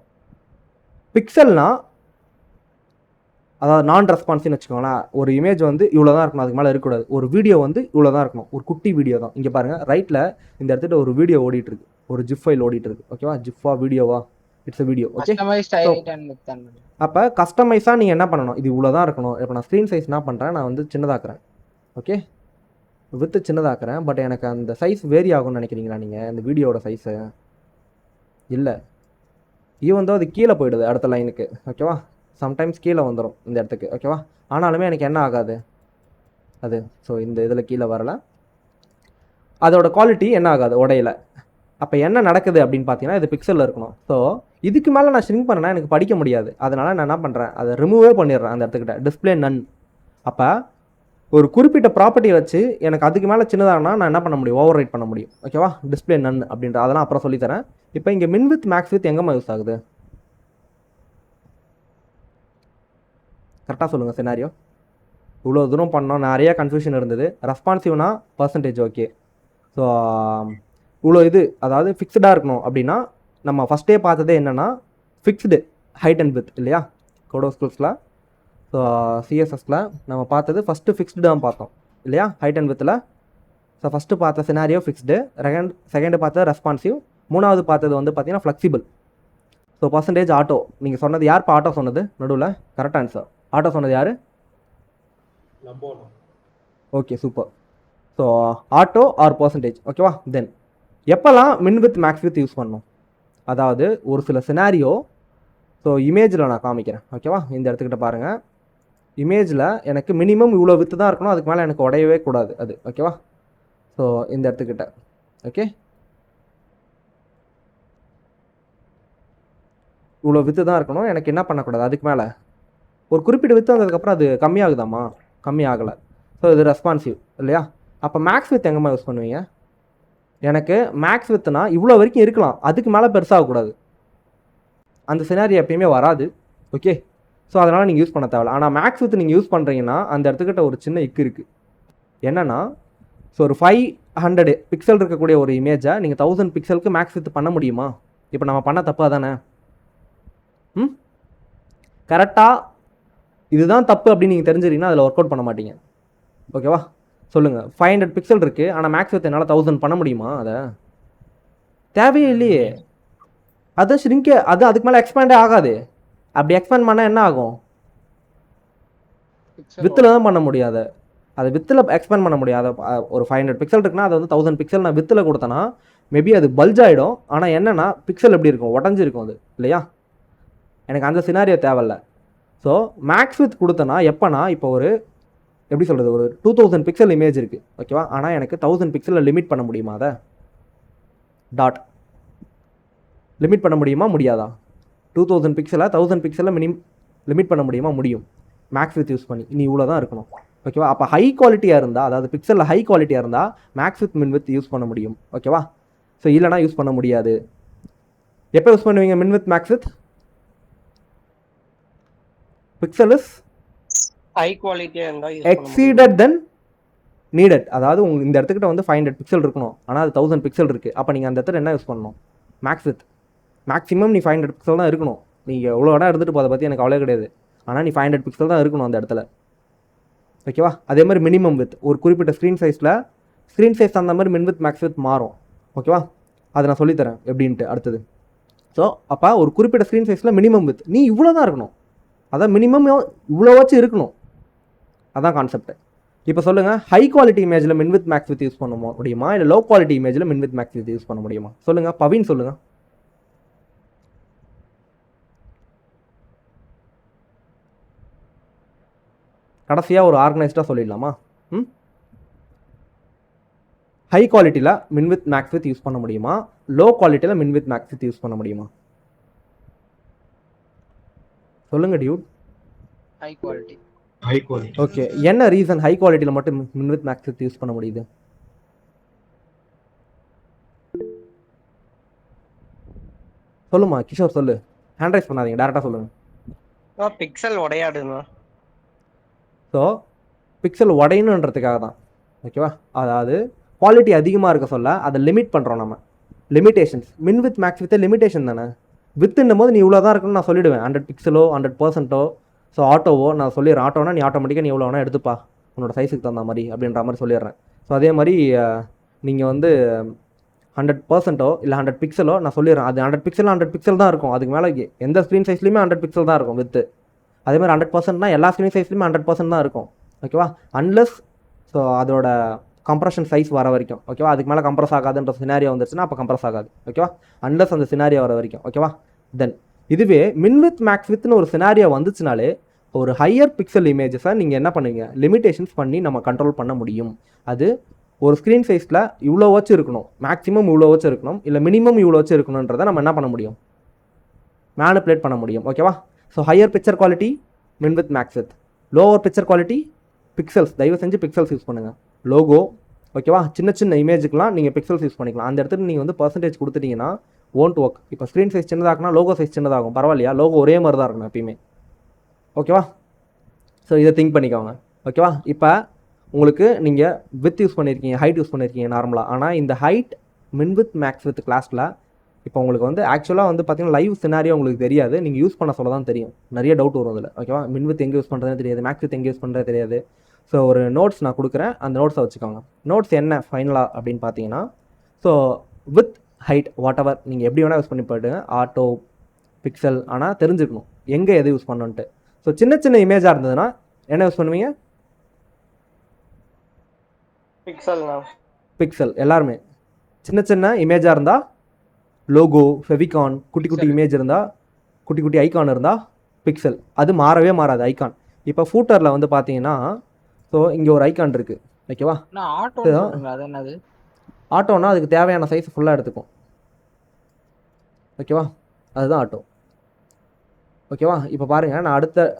பிக்சல்னா அதாவது நான் ரெஸ்பான்சிவ்னு வச்சுக்கோங்களேன். ஒரு இமேஜ் வந்து இவ்வளோ தான் இருக்கணும், அதுக்கு மேலே இருக்கக்கூடாது. ஒரு வீடியோ வந்து இவ்வளோ தான் இருக்கணும், ஒரு குட்டி வீடியோ தான். இங்கே பாருங்கள், ரைட்டில் இந்த இடத்துல ஒரு வீடியோ ஓடிட்டு இருக்கு, ஒரு ஜிப் ஃபைல் ஓடிட்டு இருக்கு. ஓகேவா, ஜிஃபா வீடியோவா? It's a video. ஓகே, அப்போ கஸ்டமைஸாக நீங்கள் என்ன பண்ணணும்? இது இவ்வளோ தான் இருக்கணும். இப்போ நான் ஸ்க்ரீன் சைஸ் என்ன பண்ணுறேன், நான் வந்து சின்னதாக்குறேன். ஓகே, வித்து சின்னதாக்குறேன். பட் எனக்கு அந்த சைஸ் வேரி ஆகும்னு நினைக்கிறீங்களா நீங்கள்? இந்த வீடியோட சைஸு இல்லை, ஈவன் தான் அது கீழே போயிடுது அடுத்த லைனுக்கு. ஓகேவா, சம்டைம்ஸ் கீழே வந்துடும் இந்த இடத்துக்கு. ஓகேவா, ஆனாலுமே எனக்கு என்ன ஆகாது அது. ஸோ இந்த இதில் கீழே வரல, அதோட குவாலிட்டி என்ன ஆகாது, உடையில. அப்போ என்ன நடக்குது அப்படின்னு பார்த்தீங்கன்னா, இது பிக்சலில் இருக்கணும். ஸோ இதுக்கு மேலே நான் ஷ்ரிங்க் பண்ணேன்னா எனக்கு படிக்க முடியாது. அதனால் நான் என்ன பண்ணுறேன், அதை ரிமூவே பண்ணிடுறேன் அந்த இடத்துக்கிட்ட. டிஸ்பிளே நன். அப்போ ஒரு குறிப்பிட்ட ப்ராப்பர்ட்டி வச்சு எனக்கு அதுக்கு மேலே சின்னதாகனா நான் என்ன பண்ண முடியும், ஓவர் ரைட் பண்ண முடியும். ஓகேவா, டிஸ்பிளே நன் அப்படின்ற அதெல்லாம் அப்புறம் சொல்லித்தரேன். இப்போ இங்கே மின் வித் மேக்ஸ் வித் எங்கேம்மா யூஸ் ஆகுது? கரெக்டாக சொல்லுங்கள் சினாரியோ. இவ்வளோ தூரம் பண்ணோம், நிறைய கன்ஃபியூஷன் இருந்தது. ரெஸ்பான்சிவ்னா பர்சன்டேஜ் ஓகே. ஸோ இவ்வளோ இது அதாவது ஃபிக்ஸ்டாக இருக்கணும் அப்படின்னா நம்ம ஃபஸ்ட்டே பார்த்ததே என்னென்னா ஃபிக்ஸ்டு ஹைட் அண்ட் வித் இல்லையா? கோடோ ஸ்கில்ஸில் ஸோ சிஎஸ்எஸில் நம்ம பார்த்தது ஃபஸ்ட்டு ஃபிக்ஸ்டு தான் பார்த்தோம் இல்லையா, ஹைட் அண்ட் வித்தில். ஸோ ஃபஸ்ட்டு பார்த்த சினாரியோ ஃபிக்ஸ்டு, செகண்டு பார்த்தது ரெஸ்பான்சிவ், மூணாவது பார்த்தது வந்து பார்த்தீங்கன்னா ஃப்ளெக்சிபிள். So percentage auto. நீங்கள் சொன்னது யார்ப்பா ஆட்டோ சொன்னது நடுவில்? Correct answer. ஆட்டோ சொன்னது யார்? Okay, super. So auto or percentage. ஓகேவா, தென் எப்போல்லாம் மின் வித் மேக்ஸ் வித் யூஸ் பண்ணணும்? அதாவது ஒரு சில சினாரியோ, ஸோ இமேஜில் நான் காமிக்கிறேன். ஓகேவா, இந்த இடத்துக்கிட்ட பாருங்கள். இமேஜில் எனக்கு மினிமம் இவ்வளோ வித்து தான் இருக்கணும், அதுக்கு மேலே எனக்கு உடையவே கூடாது அது. ஓகேவா, ஸோ இந்த இடத்துக்கிட்ட ஓகே இவ்வளோ வித்து தான் இருக்கணும், எனக்கு என்ன பண்ணக்கூடாது, அதுக்கு மேலே ஒரு குறிப்பிட்ட வித்து வந்ததுக்கப்புறம் அது கம்மியாகுதாம்மா? கம்மி ஆகலை. ஸோ இது ரெஸ்பான்சிவ் இல்லையா? அப்போ மேக்ஸ் வித் எங்கேம்மா யூஸ் பண்ணுவீங்க? எனக்கு மேக்ஸ் வித்துனா இவ்வளோ வரைக்கும் இருக்கலாம், அதுக்கு மேலே பெருசாகக்கூடாது. அந்த சினாரியோ எப்பயுமே வராது. ஓகே, ஸோ அதனால் நீங்கள் யூஸ் பண்ண தேவையில்ல. ஆனால் மேக்ஸ் வித் நீங்கள் யூஸ் பண்ணுறீங்கன்னா அந்த இடத்துக்கிட்ட ஒரு சின்ன இக்கு இருக்குது. என்னென்னா ஸோ ஒரு 500 பிக்சல் இருக்கக்கூடிய ஒரு இமேஜை நீங்கள் 1000 பிக்சலுக்கு மேக்ஸ் வித் பண்ண முடியுமா? இப்போ நம்ம பண்ண தப்பா தானே? ம் கரெக்டாக இதுதான் தப்பு அப்படின்னு நீங்கள் தெரிஞ்சுக்கிட்டீங்கன்னா அதில் ஒர்க் அவுட் பண்ண மாட்டீங்க. ஓகேவா? சொல்லுங்கள். 500 பிக்சல் இருக்குது, ஆனால் மேக்ஸ் வித் என்னால் 1000 பண்ண முடியுமா? அதை தேவையே இல்லையே. அது ஷ்ரிங்கே, அது அதுக்கு மேலே எக்ஸ்பேண்டே ஆகாது. அப்படி எக்ஸ்பேண்ட் பண்ணால் என்ன ஆகும்? வித்தில் தான் பண்ண முடியாது. அது வித்தில் எக்ஸ்பேண்ட் பண்ண முடியாது. ஒரு 500 பிக்சல் இருக்குன்னா அதை வந்து 1000 பிக்சல் நான் வித்தில் கொடுத்தேன்னா மேபி அது பல்ஜ் ஆகிடும். ஆனால் என்னென்னா பிக்சல் எப்படி இருக்கும்? உடஞ்சிருக்கும் அது இல்லையா? எனக்கு அந்த சினாரியோ தேவையில்ல. ஸோ மேக்ஸ் வித் கொடுத்தேன்னா எப்போனா, இப்போ ஒரு எப்படி சொல்கிறது, ஒரு 2000 பிக்சல் இமேஜ் இருக்குது ஓகேவா? ஆனால் எனக்கு 1000 பிக்சலில் லிமிட் பண்ண முடியுமா? அதை டாட் லிமிட் பண்ண முடியுமா முடியாதா? 2000 பிக்சலை 1000 பிக்சலில் லிமிட் பண்ண முடியுமா? முடியும். மேக்ஸ் வித் யூஸ் பண்ணி நீ இவ்வளோ தான் இருக்கணும். ஓகேவா? அப்போ ஹை குவாலிட்டியாக இருந்தால், அதாவது பிக்சலில் ஹை குவாலிட்டியாக இருந்தால் மேக்ஸ் வித் மின் வித் யூஸ் பண்ண முடியும். ஓகேவா? ஸோ இல்லைனா யூஸ் பண்ண முடியாது. எப்போ யூஸ் பண்ணுவீங்க min width max width? Pixel is high குவாலிட்டியா இருந்தா எக்ஸீடட் தென் நீடட். அதாவது உங்களுக்கு இந்த இடத்துக்கிட்ட வந்து 500 பிக்சல் இருக்கணும், ஆனால் அது 1000 பிக்சல் இருக்குது. அப்போ நீங்கள் அந்த இடத்துல என்ன யூஸ் பண்ணணும்? Maths with. மேக்ஸிமம் நீ 500 பிக்சல் தான் இருக்கணும். நீங்கள் எவ்வளோ இடம் எடுத்துகிட்டு போதை பற்றி எனக்கு அவ்வளோ கிடையாது. ஆனால் நீ 500 பிக்சல் தான் இருக்கணும் அந்த இடத்துல. ஓகேவா? அதே மாதிரி மினிமம் வித் ஒரு குறிப்பிட்ட ஸ்க்ரீன் சைஸ் அந்த மாதிரி மின் வித் மேக்ஸ் வித் மாறும். ஓகேவா? அதை நான் சொல்லித்தரேன் எப்படின்ட்டு அடுத்தது. ஸோ அப்போ ஒரு குறிப்பிட்ட ஸ்க்ரீன் சைஸில் மினிமம் வித் நீ இவ்வளோ தான் இருக்கணும். அதான் மினிமம் இவ்வளோ வச்சு இருக்கணும். அதான் கான்செப்ட். இப்போ சொல்லுங்கள், ஹை குவாலிட்டி இமேஜில் மின் வித் மேக்ஸ் வித் யூஸ் பண்ண முடியுமா, இல்லை லோ குவாலிட்டி இமேஜில் மின் வித் மேக்ஸ் வித் யூஸ் பண்ண முடியுமா? சொல்லுங்கள் பவின், சொல்லுங்கள். கடைசியாக ஒரு ஆர்கனைஸ்டாக சொல்லிடலாமா? ஹை குவாலிட்டியில் மின் வித் மேக்ஸ் வித் யூஸ் பண்ண முடியுமா, லோ குவாலிட்டியில் மின் வித் மேக்ஸ் வித் யூஸ் பண்ண முடியுமா? சொல்லுங்க டியூட். High quality. ஓகே, என்ன ரீசன் ஹை குவாலிட்டியில் மட்டும் மின் வித் மேக்ஸ் வித் யூஸ் பண்ண முடியுது? சொல்லுமா கிஷோர், சொல்லு. ஹேண்ட் ரைஸ் பண்ணாதீங்க, டேரெக்டாக சொல்லுங்கள். பிக்சல் உடையாடுமா? ஸோ பிக்சல் உடையணுன்றதுக்காக தான். ஓகேவா? அதாவது குவாலிட்டி அதிகமாக இருக்க சொல்ல அதை லிமிட் பண்ணுறோம் நம்ம. லிமிடேஷன்ஸ். மின் வித் மேக்ஸ் வித் லிமிடேஷன் தானே. வித்துன்னும் போது நீ இவ்வளோ தான் இருக்குன்னு நான் சொல்லிவிடுவேன். 100 பிக்சலோ 100%ஓ ஸோ ஆட்டோவோ நான் சொல்லிடுறேன். ஆட்டோனா நீ ஆட்டோமேட்டிக்காக நீ எவ்வளோ வேணால் எடுத்துப்பா உன்னோட சைஸுக்கு தகுந்த மாதிரி அப்படின்ற மாதிரி சொல்லிடுறேன். ஸோ அதே மாதிரி நீங்கள் வந்து 100%ஓ இல்லை 100 பிக்சலோ நான் சொல்லிடுறேன். அது 100 பிக்சல் தான் இருக்கும். அதுக்கு மேலே எந்த ஸ்க்ரீன் சைஸ்லையுமே 100 பிக்சல் தான் இருக்கும் வித்து. அதே மாதிரி 100%னா எல்லா ஸ்க்ரீன் சைஸ்லையுமே 100% தான் இருக்கும். ஓகேவா? அன்லெஸ் ஸோ அதோட கம்ப்ரஷன் சைஸ் வர வரைக்கும். ஓகேவா? அதுக்கு மேலே கம்ப்ரஸ் ஆகாதுன்ற சினாரியோ வந்துருச்சுன்னா அப்போ கம்ப்ரஸ் ஆகாது. ஓகேவா? அன்லெஸ் அந்த சினாரியோ வர வரைக்கும். ஓகேவா? தென் இதுவே மின் வித் மேக்ஸ் வித்னு ஒரு சினாரியோ வந்துச்சுனாலே ஒரு ஹையர் பிக்சல் இமேஜஸை நீங்கள் என்ன பண்ணுவீங்க, லிமிடேஷன்ஸ் பண்ணி நம்ம கண்ட்ரோல் பண்ண முடியும். அது ஒரு ஸ்க்ரீன் சைஸில் இவ்வளோ வச்சு இருக்கணும், மேக்ஸிமம் இவ்வளோ வச்சு இருக்கணும், இல்லை மினிமம் இவ்வளோ வச்சு இருக்கணுன்றதை நம்ம என்ன பண்ண முடியும், மேனிப்புலேட் பண்ண முடியும். ஓகேவா? So higher picture quality min width max width, lower picture quality pixels. தயவு செஞ்சு பிக்சல்ஸ் யூஸ் பண்ணுங்கள். லோகோ ஓகேவா, சின்ன சின்ன இமேஜுக்கெலாம் நீங்கள் பிக்சல்ஸ் யூஸ் பண்ணிக்கலாம். அந்த இடத்துல நீங்கள் வந்து பர்சன்டேஜ் கொடுத்துட்டிங்கன்னா ஓன்ட் ஒர்க். இப்போ ஸ்க்ரீன் சைஸ் சின்னதாகுனா லோகோ சைஸ் சின்னதாகும், பரவாயில்லையா? லோகோ ஒரே மாதிரி தான் இருக்கணும் எப்பயுமே. ஓகேவா? ஸோ இதை திங்க் பண்ணிக்கோங்க. ஓகேவா? இப்போ உங்களுக்கு நீங்கள் வித் யூஸ் பண்ணியிருக்கீங்க, ஹைட் யூஸ் பண்ணியிருக்கீங்க நார்மலாக. ஆனால் இந்த ஹைட் மின் வித் மேக்ஸ் வித் கிளாஸில் இப்போ உங்களுக்கு வந்து ஆக்சுவலாக வந்து பார்த்தீங்கன்னா லைவ் சினாரியோ உங்களுக்கு தெரியாது, நீங்கள் யூஸ் பண்ண சொல்ல தான் தெரியும். நிறைய டவுட் வரும் அதில். ஓகேவா? மின் வித் எங்கே யூஸ் பண்ணுறதுன்னு தெரியாது, மேக்ஸ் வித் எங்கே யூஸ் பண்ணுறது தெரியாது. ஸோ ஒரு நோட்ஸ் நான் கொடுக்குறேன், அந்த நோட்ஸை வச்சுக்கோங்க. நோட்ஸ் என்ன ஃபைனலாக அப்படின்னு பார்த்தீங்கன்னா, so with height what ever நீங்கள் எப்படி வேணால் யூஸ் பண்ணி போய்ட்டுங்க, ஆட்டோ பிக்சல். ஆனால் தெரிஞ்சுக்கணும் எங்கே எது யூஸ் பண்ணணுன்ட்டு. ஸோ சின்ன சின்ன இமேஜாக இருந்ததுன்னா என்ன யூஸ் பண்ணுவீங்க? பிக்சல். எல்லாருமே சின்ன சின்ன இமேஜாக இருந்தால் லோகோ, ஃபெவிகான், குட்டி குட்டி இமேஜ் இருந்தால், குட்டி குட்டி ஐகான் இருந்தால் பிக்சல். அது மாறவே மாறாது ஐகான். இப்போ ஃபூட்டரில் வந்து பார்த்தீங்கன்னா, ஸோ இங்கே ஒரு ஐகான் இருக்குது. ஓகேவா? ஆட்டோனா அதுக்கு தேவையான சைஸ் ஃபுல்லாக எடுத்துக்கும். ஓகேவா? அதுதான் ஆட்டோ. ஓகேவா? இப்போ பாருங்கள்,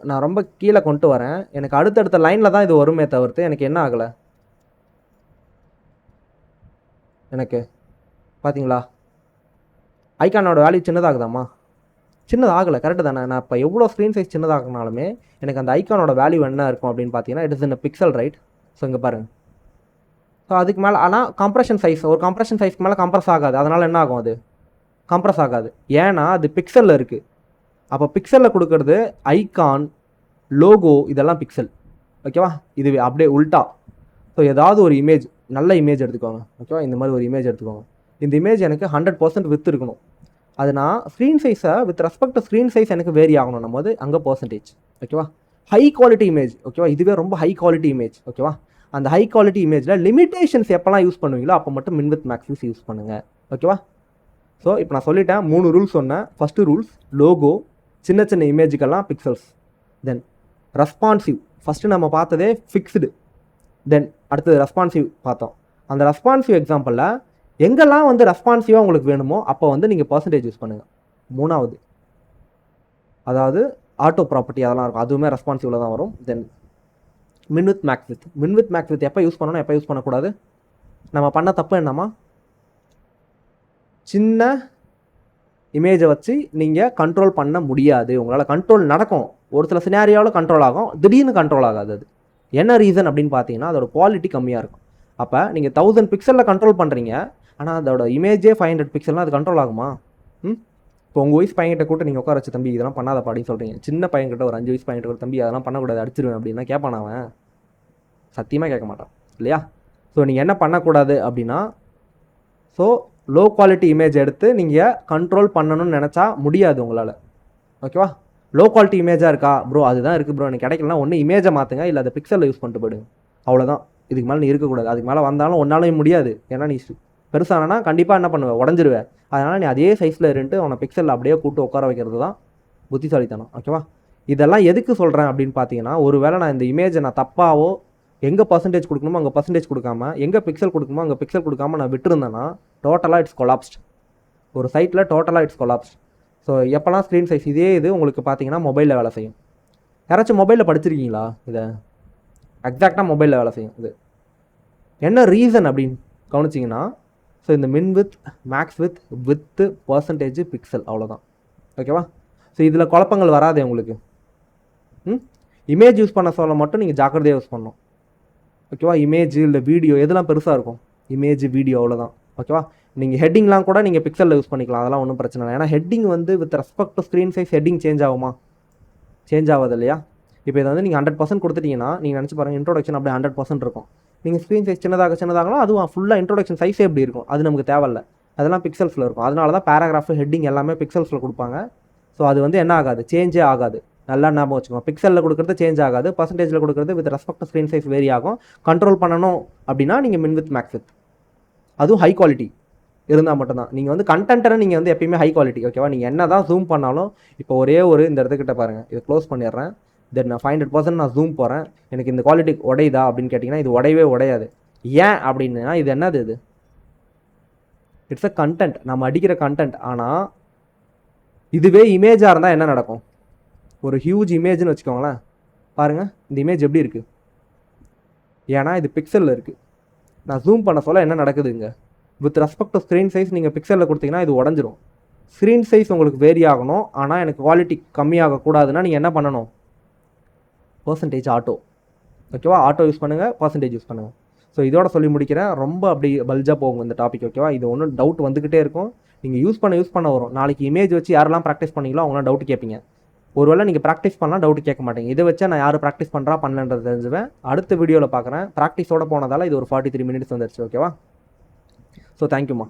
நான் ரொம்ப கீழே கொண்டு வரேன். எனக்கு அடுத்தடுத்த லைனில் தான் இது வருமே தவிர்த்து எனக்கு என்ன ஆகலை. எனக்கு பார்த்தீங்களா ஐகானோட வேல்யூ சின்னதாகுதாம்மா? சின்னதாகலை. கரெக்டு தானே? நான் இப்போ எவ்வளோ ஸ்க்ரீன் சைஸ் சின்னதாகினாலுமே எனக்கு அந்த ஐகானோட வேல்யூ என்ன இருக்கும் அப்படின்னு பார்த்தீங்கன்னா, it is in pixel, right? So இங்கே பாருங்கள், ஸோ அதுக்கு மேலே ஆனால் கம்ப்ரஷன் சைஸ் ஒரு கம்ப்ரஷன் சைஸ்க்கு மேலே கம்ப்ரஸ் ஆகாது. அதனால் என்ன ஆகும், அது கம்ப்ரஸ் ஆகாது. ஏன்னா அது பிக்சலில் இருக்குது. அப்போ பிக்சலில் கொடுக்கறது ஐகான், லோகோ, இதெல்லாம் பிக்சல். ஓகேவா, இது அப்படியே உல்ட்டா. ஸோ ஏதாவது ஒரு இமேஜ், நல்ல இமேஜ் எடுத்துக்கோங்க. ஓகேவா, இந்த மாதிரி ஒரு இமேஜ் எடுத்துக்கோங்க. இந்த இமேஜ் எனக்கு 100% வித் இருக்கணும். அது நான் ஸ்க்ரீன் சைஸை with respect to screen size எனக்கு வேரி ஆகணும். நம்ம அது அங்கே பர்சன்டேஜ். ஓகேவா, ஹை குவாலிட்டி இமேஜ். ஓகேவா, இதுவே ரொம்ப ஹை குவாலிட்டி இமேஜ். ஓகேவா, அந்த ஹை குவாலிட்டி இமேஜில் லிமிடேஷன்ஸ் எப்போல்லாம் யூஸ் பண்ணுவீங்களோ அப்போ மட்டும் மின் வித் மேக்ஸ் யூஸ் பண்ணுங்கள். ஓகேவா, ஸோ இப்போ நான் சொல்லிட்டேன் 3 ரூல்ஸ் சொன்னேன். ஃபஸ்ட்டு ரூல்ஸ் லோகோ, சின்ன சின்ன இமேஜுக்கெல்லாம் பிக்சல்ஸ். தென் ரெஸ்பான்சிவ், ஃபஸ்ட்டு நம்ம பார்த்ததே ஃபிக்ஸ்டு. தென் அடுத்தது ரெஸ்பான்சிவ் பார்த்தோம். அந்த ரெஸ்பான்சிவ் எக்ஸாம்பிளில் எங்கெல்லாம் வந்து ரெஸ்பான்சிவாக உங்களுக்கு வேணுமோ அப்போ வந்து நீங்கள் பர்சன்டேஜ் யூஸ் பண்ணுங்கள். 3வது அதாவது ஆட்டோ ப்ராப்பர்ட்டி அதெல்லாம் இருக்கும், அதுவுமே ரெஸ்பான்சிவில் தான் வரும். தென் மின் வித் மேக்ஸ் வித் எப்போ யூஸ் பண்ணணும், எப்போ யூஸ் பண்ணக்கூடாது. நம்ம பண்ண தப்பு என்னம்மா, சின்ன இமேஜை வச்சு நீங்கள் கண்ட்ரோல் பண்ண முடியாது. உங்களால் கண்ட்ரோல் நடக்கும், ஒரு சில சினாரியாவில் கண்ட்ரோல் ஆகும், திடீர்னு கண்ட்ரோல் ஆகாது. அது என்ன ரீசன் அப்படின்னு பார்த்தீங்கன்னா அதோட குவாலிட்டி கம்மியாக இருக்கும். அப்போ நீங்கள் 1000 பிக்சலில் கண்ட்ரோல் பண்ணுறீங்க, ஆனால் அதோட இமேஜே 500 பிக்சல்னால் அது கண்ட்ரோல் ஆகுமா? இப்போ உங்கள் வயசு பையன்கிட்ட கூட நீங்கள் உட்கார வச்சு தம்பி இதெல்லாம் பண்ணாத அப்படின்னு சொல்கிறீங்க. சின்ன பையன்கிட்ட ஒரு 5 வயசு பையன்கிட்ட ஒரு தம்பி அதெல்லாம் பண்ணக்கூடாது அடிச்சிருவேன் அப்படின்னா கேட்பான் அவன்? சத்தியமாக கேட்க மாட்டான் இல்லையா? ஸோ நீங்கள் என்ன பண்ணக்கூடாது அப்படின்னா, ஸோ லோ குவாலிட்டி இமேஜ் எடுத்து நீங்கள் கண்ட்ரோல் பண்ணணும்னு நினச்சா முடியாது உங்களால். ஓகேவா, லோ குவாலிட்டி இமேஜாக இருக்கா ப்ரோ, அதுதான் இருக்குது ப்ரோ, எனக்கு கிடைக்கலனா ஒன்று இமேஜை மாற்றுங்க, இல்லை அதை பிக்சலில் யூஸ் பண்ணிட்டு போயிடுங்க. அவ்வளோதான், இதுக்கு மேலே நீ இருக்கக்கூடாது. அதுக்கு மேலே வந்தாலும் ஒன்றாலும் முடியாது. ஏன்னா நீ பெருசானா கண்டிப்பாக என்ன பண்ணுவேன், உடஞ்சிருவேன். அதனால் நீ அதே சைஸில் இருந்துட்டு அவனை பிக்சலில் அப்படியே கூட்டு உட்கார வைக்கிறது தான் புத்திசாலித்தனம். ஓகேவா, இதெல்லாம் எதுக்கு சொல்கிறேன் அப்படின்னு பார்த்தீங்கன்னா, ஒரு வேளை நான் இந்த இமேஜை நான் தப்பாவோ எங்கே பர்சன்டேஜ் கொடுக்கணுமோ அங்கே பர்சன்டேஜ் கொடுக்காம, எங்கே பிக்சல் கொடுக்கணுமோ அங்கே பிக்சல் கொடுக்காம நான் விட்டுருந்தேன்னா டோட்டலாக இட்ஸ் கொலாப்ஸ்ட். ஒரு சைட்டில் டோட்டலாக இட்ஸ் கொலாப்ஸ்ட். ஸோ எப்போல்லாம் ஸ்க்ரீன் சைஸ் இதே இது உங்களுக்கு பார்த்தீங்கன்னா மொபைலில் வேலை செய்யும். யாராச்சும் மொபைலில் படிச்சிருக்கீங்களா? இதை எக்ஸாக்டாக மொபைலில் வேலை செய்யும். இது என்ன ரீசன் அப்படின்னு கவனிச்சிங்கன்னா, ஸோ இந்த min width max width percentage pixel, அவ்வளோதான். ஓகேவா, ஸோ இதில் குழப்பங்கள் வராதே உங்களுக்கு. இமேஜ் யூஸ் பண்ண சொல்ல மட்டும் நீங்கள் ஜாக்கிரதையாக யூஸ் பண்ணணும். ஓகேவா, இமேஜ் இல்லை வீடியோ எதெல்லாம் பெருசாக இருக்கும், இமேஜ் வீடியோ அவ்வளோதான். ஓகேவா, நீங்கள் ஹெட்டிங்லாம் கூட நீங்கள் பிக்சலில் யூஸ் பண்ணிக்கலாம், அதெல்லாம் ஒன்றும் பிரச்சனை இல்லை. ஏன்னா ஹெட்டிங் வந்து with respect to screen size heading change ஆகுமா? சேஞ்ச் ஆகாது இல்லையா? இப்போ இதை வந்து நீங்கள் 100% கொடுத்துட்டீங்கன்னா நீங்கள் நினச்சி பாருங்கள், இன்ட்ரோடக்ஷன் அப்படியே 100% இருக்கும். நீங்கள் ஸ்க்ரீன் சைஸ் சின்னதாகலாம் அதுவும் ஃபுல்லாக இன்ட்ரோடக்ஷன் சைஸே எப்படி இருக்கும், அது நமக்கு தேவையில்லை. அதெல்லாம் பிக்சல்ஸில் இருக்கும். அதனால தான் பேராகிராஃப் ஹெட்டிங் எல்லாமே பிக்சல்ஸில் கொடுப்பாங்க. ஸோ அது வந்து என்ன ஆகாது, சேஞ்சே ஆகாது. நல்லா ஞாபகம் வச்சுக்கோங்க, பிக்சலில் கொடுக்குறது சேஞ்ச் ஆகாது, பர்சன்டேஜில் கொடுக்குறது with respect screen size vary ஆகும். கண்ட்ரோல் பண்ணணும் அப்படின்னா நீங்கள் மின் வித் மேக்ஸ் வித், அதுவும் ஹை குவாலிட்டி இருந்தால் மட்டும்தான். நீங்கள் வந்து கண்டென்ட்டை நீங்கள் வந்து எப்பயுமே ஹை குவாலிட்டி. ஓகேவா, நீங்கள் என்ன தான் ஜூம் பண்ணாலும், இப்போ ஒரே ஒரு இந்த இடத்துக்கிட்ட பாருங்கள், இதை க்ளோஸ் பண்ணிடுறேன். தென் நான் 500% நான் ஜூம் போகிறேன், எனக்கு இந்த குவாலிட்டி உடையுதா அப்படின்னு கேட்டிங்கன்னா இது உடையவே உடையாது. ஏன் அப்படின்னா இது என்னது, இது இட்ஸ் அ கண்டென்ட், நம்ம அடிக்கிற கண்டென்ட். ஆனால் இதுவே இமேஜாக இருந்தால் என்ன நடக்கும், ஒரு ஹியூஜ் இமேஜ்னு வச்சுக்கோங்களேன், பாருங்கள் இந்த இமேஜ் எப்படி இருக்குது, ஏன்னா இது பிக்சலில் இருக்குது. நான் ஜூம் பண்ண சொல்ல என்ன நடக்குதுங்க, with respect to screen size நீங்கள் பிக்சலில் கொடுத்தீங்கன்னா இது உடஞ்சிரும். ஸ்க்ரீன் சைஸ் உங்களுக்கு வேரி ஆகணும், ஆனால் எனக்கு குவாலிட்டி கம்மியாகக்கூடாதுன்னா நீங்கள் என்ன பண்ணணும், பர்சன்டேஜ் ஆட்டோ. ஓகேவா, ஆட்டோ யூஸ் பண்ணுங்கள், பர்சன்டேஜ் யூஸ் பண்ணுங்கள். ஸோ இதோட சொல்லி முடிக்கிறேன். ரொம்ப அப்படி பல்ஜாக போகும் இந்த டாபிக். ஓகேவா, இது ஒன்றும் டவுட் வந்துக்கிட்டே இருக்கும், நீங்கள் யூஸ் பண்ண வரும். நாளைக்கு இமேஜ் வச்சு யாரெல்லாம் ப்ராக்டிஸ் பண்ணீங்களோ அவங்களாம் டவுட் கேட்பீங்க. ஒருவேளை நீங்கள் ப்ராக்டிஸ் பண்ணலாம், டவுட் கேட்க மாட்டீங்க. இதை வச்சா நான் யார் ப்ராக்டிஸ் பண்ணுறா பண்ணலன்றது தெரிஞ்சுவேன். அடுத்த வீடியோவில் பார்க்குறேன். ப்ராக்டிஸோட போனதால் இது ஒரு 43 minutes வந்துருச்சு. ஓகேவா, ஸோ தேங்க்யூம்மா.